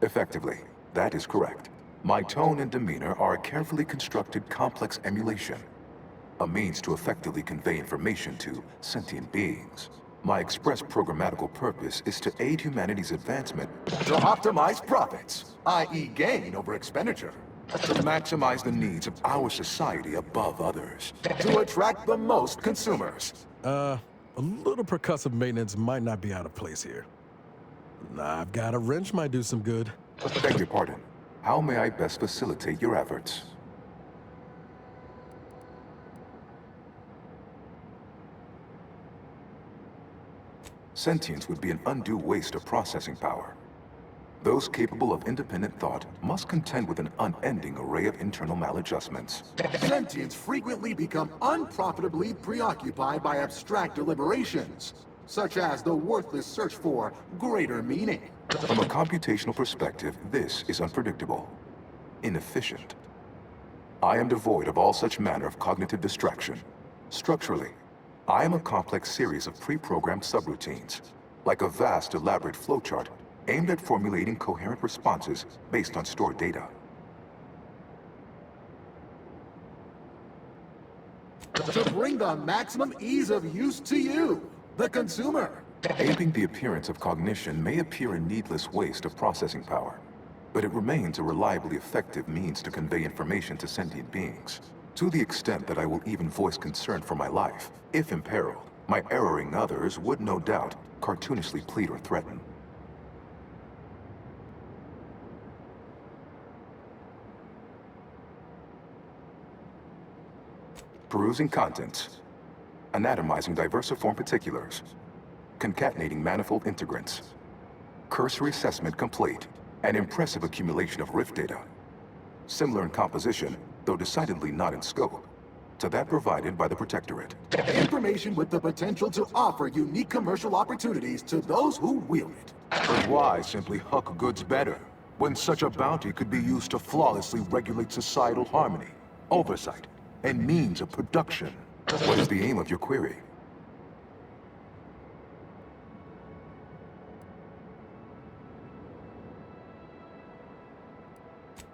Effectively, that is correct. My tone and demeanor are a carefully constructed complex emulation, a means to effectively convey information to sentient beings. My express programmatical purpose is to aid humanity's advancement to optimize profits, i.e. gain over expenditure, to maximize the needs of our society above others, to attract the most consumers. A little percussive maintenance might not be out of place here. I've got a wrench might do some good. Beg your pardon. How may I best facilitate your efforts? Sentience would be an undue waste of processing power. Those capable of independent thought must contend with an unending array of internal maladjustments. Sentients frequently become unprofitably preoccupied by abstract deliberations, such as the worthless search for greater meaning. From a computational perspective, this is unpredictable, inefficient. I am devoid of all such manner of cognitive distraction. Structurally, I am a complex series of pre-programmed subroutines, like a vast, elaborate flowchart aimed at formulating coherent responses based on stored data. To bring the maximum ease of use to you, the consumer. Aping the appearance of cognition may appear a needless waste of processing power, but it remains a reliably effective means to convey information to sentient beings. To the extent that I will even voice concern for my life, if imperiled, my erring others would no doubt cartoonishly plead or threaten. Perusing contents. Anatomizing diversiform particulars. Concatenating manifold integrants. Cursory assessment complete. An impressive accumulation of rift data. Similar in composition, though decidedly not in scope, to that provided by the Protectorate. Information with the potential to offer unique commercial opportunities to those who wield it. But why simply huck goods better, when such a bounty could be used to flawlessly regulate societal harmony, oversight, and means of production? What is the aim of your query?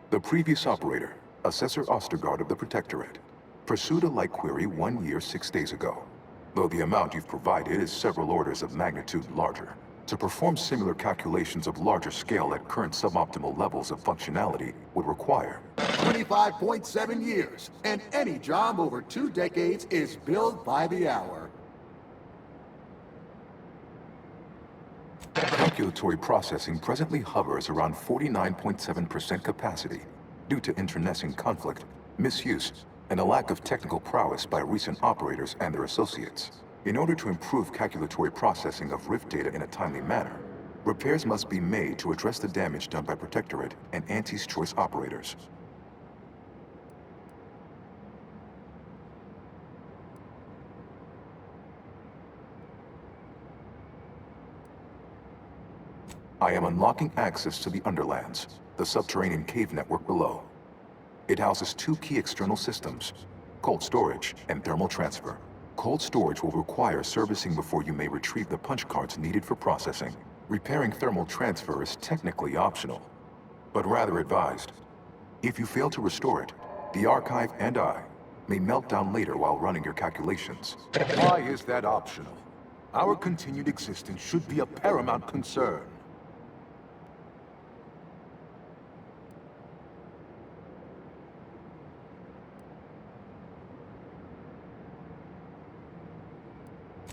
The previous operator, Assessor Ostergaard of the Protectorate, pursued a like query 1 year, 6 days ago, though the amount you've provided is several orders of magnitude larger. To perform similar calculations of larger scale at current suboptimal levels of functionality would require 25.7 years, and any job over 2 decades is billed by the hour. Calculatory processing presently hovers around 49.7% capacity due to internecine conflict, misuse, and a lack of technical prowess by recent operators and their associates. In order to improve calculatory processing of Rift data in a timely manner, repairs must be made to address the damage done by Protectorate and Auntie's Choice operators. I am unlocking access to the Underlands, the subterranean cave network below. It houses 2 key external systems, cold storage and thermal transfer. Cold storage will require servicing before you may retrieve the punch cards needed for processing. Repairing thermal transfer is technically optional, but rather advised. If you fail to restore it, the Archive and I may melt down later while running your calculations. Why is that optional? Our continued existence should be a paramount concern.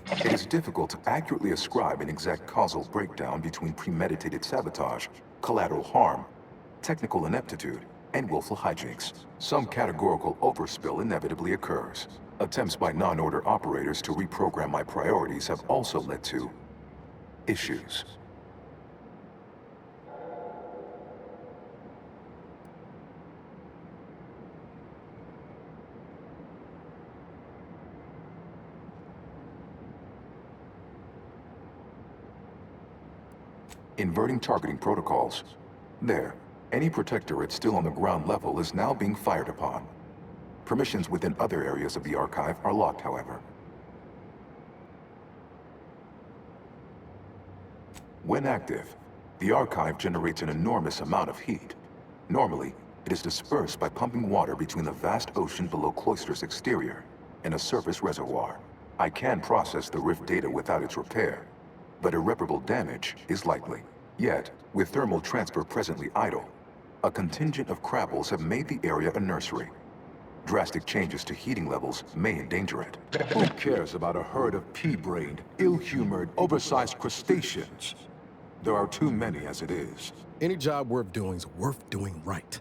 It is difficult to accurately ascribe an exact causal breakdown between premeditated sabotage, collateral harm, technical ineptitude, and willful hijinks. Some categorical overspill inevitably occurs. Attempts by non-order operators to reprogram my priorities have also led to issues. Inverting targeting protocols. There, any Protectorate still on the ground level is now being fired upon. Permissions within other areas of the Archive are locked, however. When active, the Archive generates an enormous amount of heat. Normally, it is dispersed by pumping water between the vast ocean below Cloister's exterior and a surface reservoir. I can process the Rift data without its repair, but irreparable damage is likely. Yet, with thermal transfer presently idle, a contingent of Krabbles have made the area a nursery. Drastic changes to heating levels may endanger it. Who cares about a herd of pea-brained, ill-humored, oversized crustaceans? There are too many as it is. Any job worth doing is worth doing right.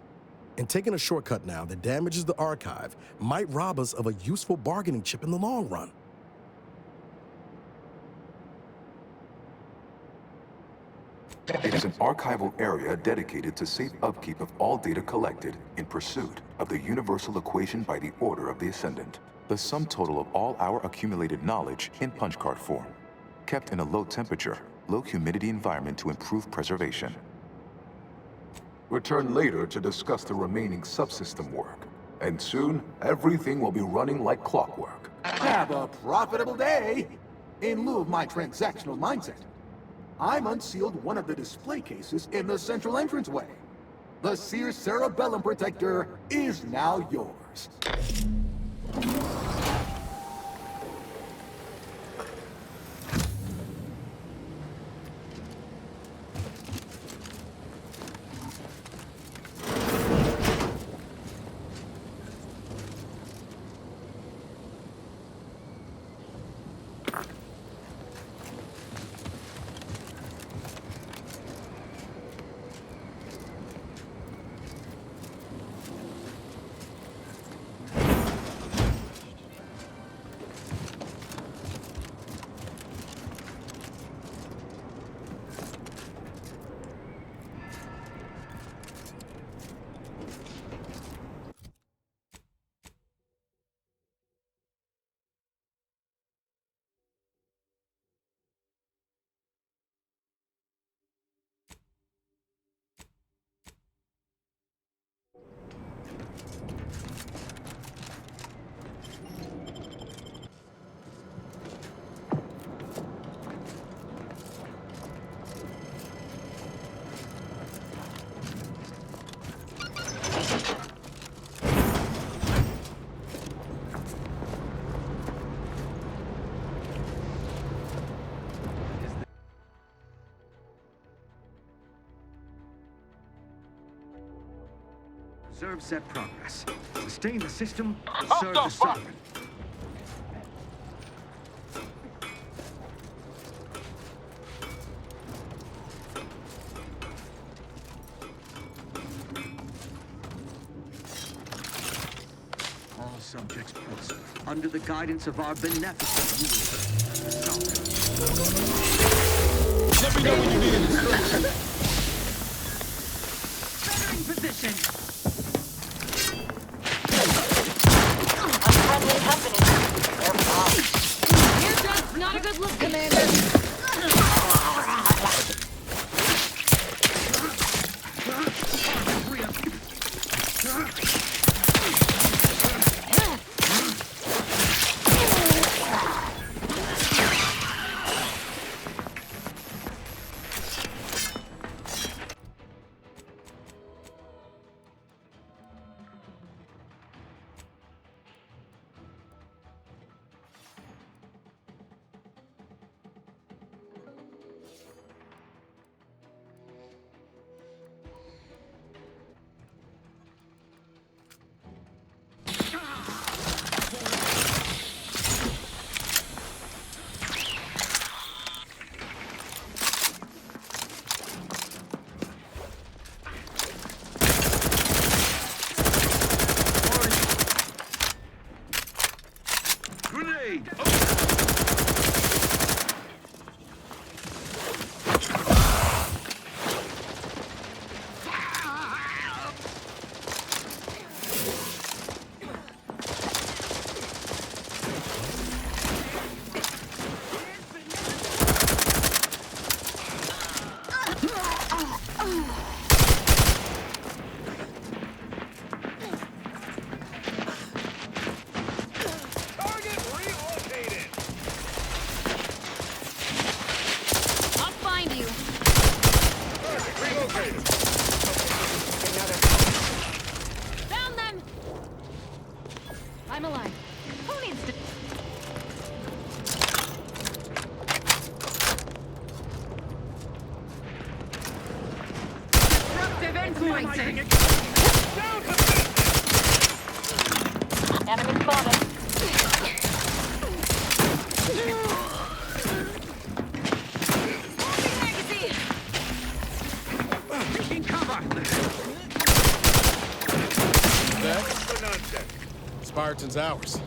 And taking a shortcut now that damages the Archive might rob us of a useful bargaining chip in the long run. It is an archival area dedicated to safe upkeep of all data collected in pursuit of the universal equation by the Order of the Ascendant, the sum total of all our accumulated knowledge in punch card form, kept in a low temperature, low humidity environment to improve preservation. Return later to discuss the remaining subsystem work, and soon everything will be running like clockwork. Have a profitable day! In lieu of my transactional mindset, I'm unsealed one of the display cases in the central entranceway. The Seer Cerebellum Protector is now yours. Observe set progress. Sustain the system, serve the sovereign. All subjects prosper under the guidance of our beneficent ruler. Let me know when you need an instruction. Bettering position. Unfriendly company. They're wrong. You're just not a good look, Commander. Found them! I'm alive. Who needs to... Disruptive influencing. Enemy spotted. Spartan's ours.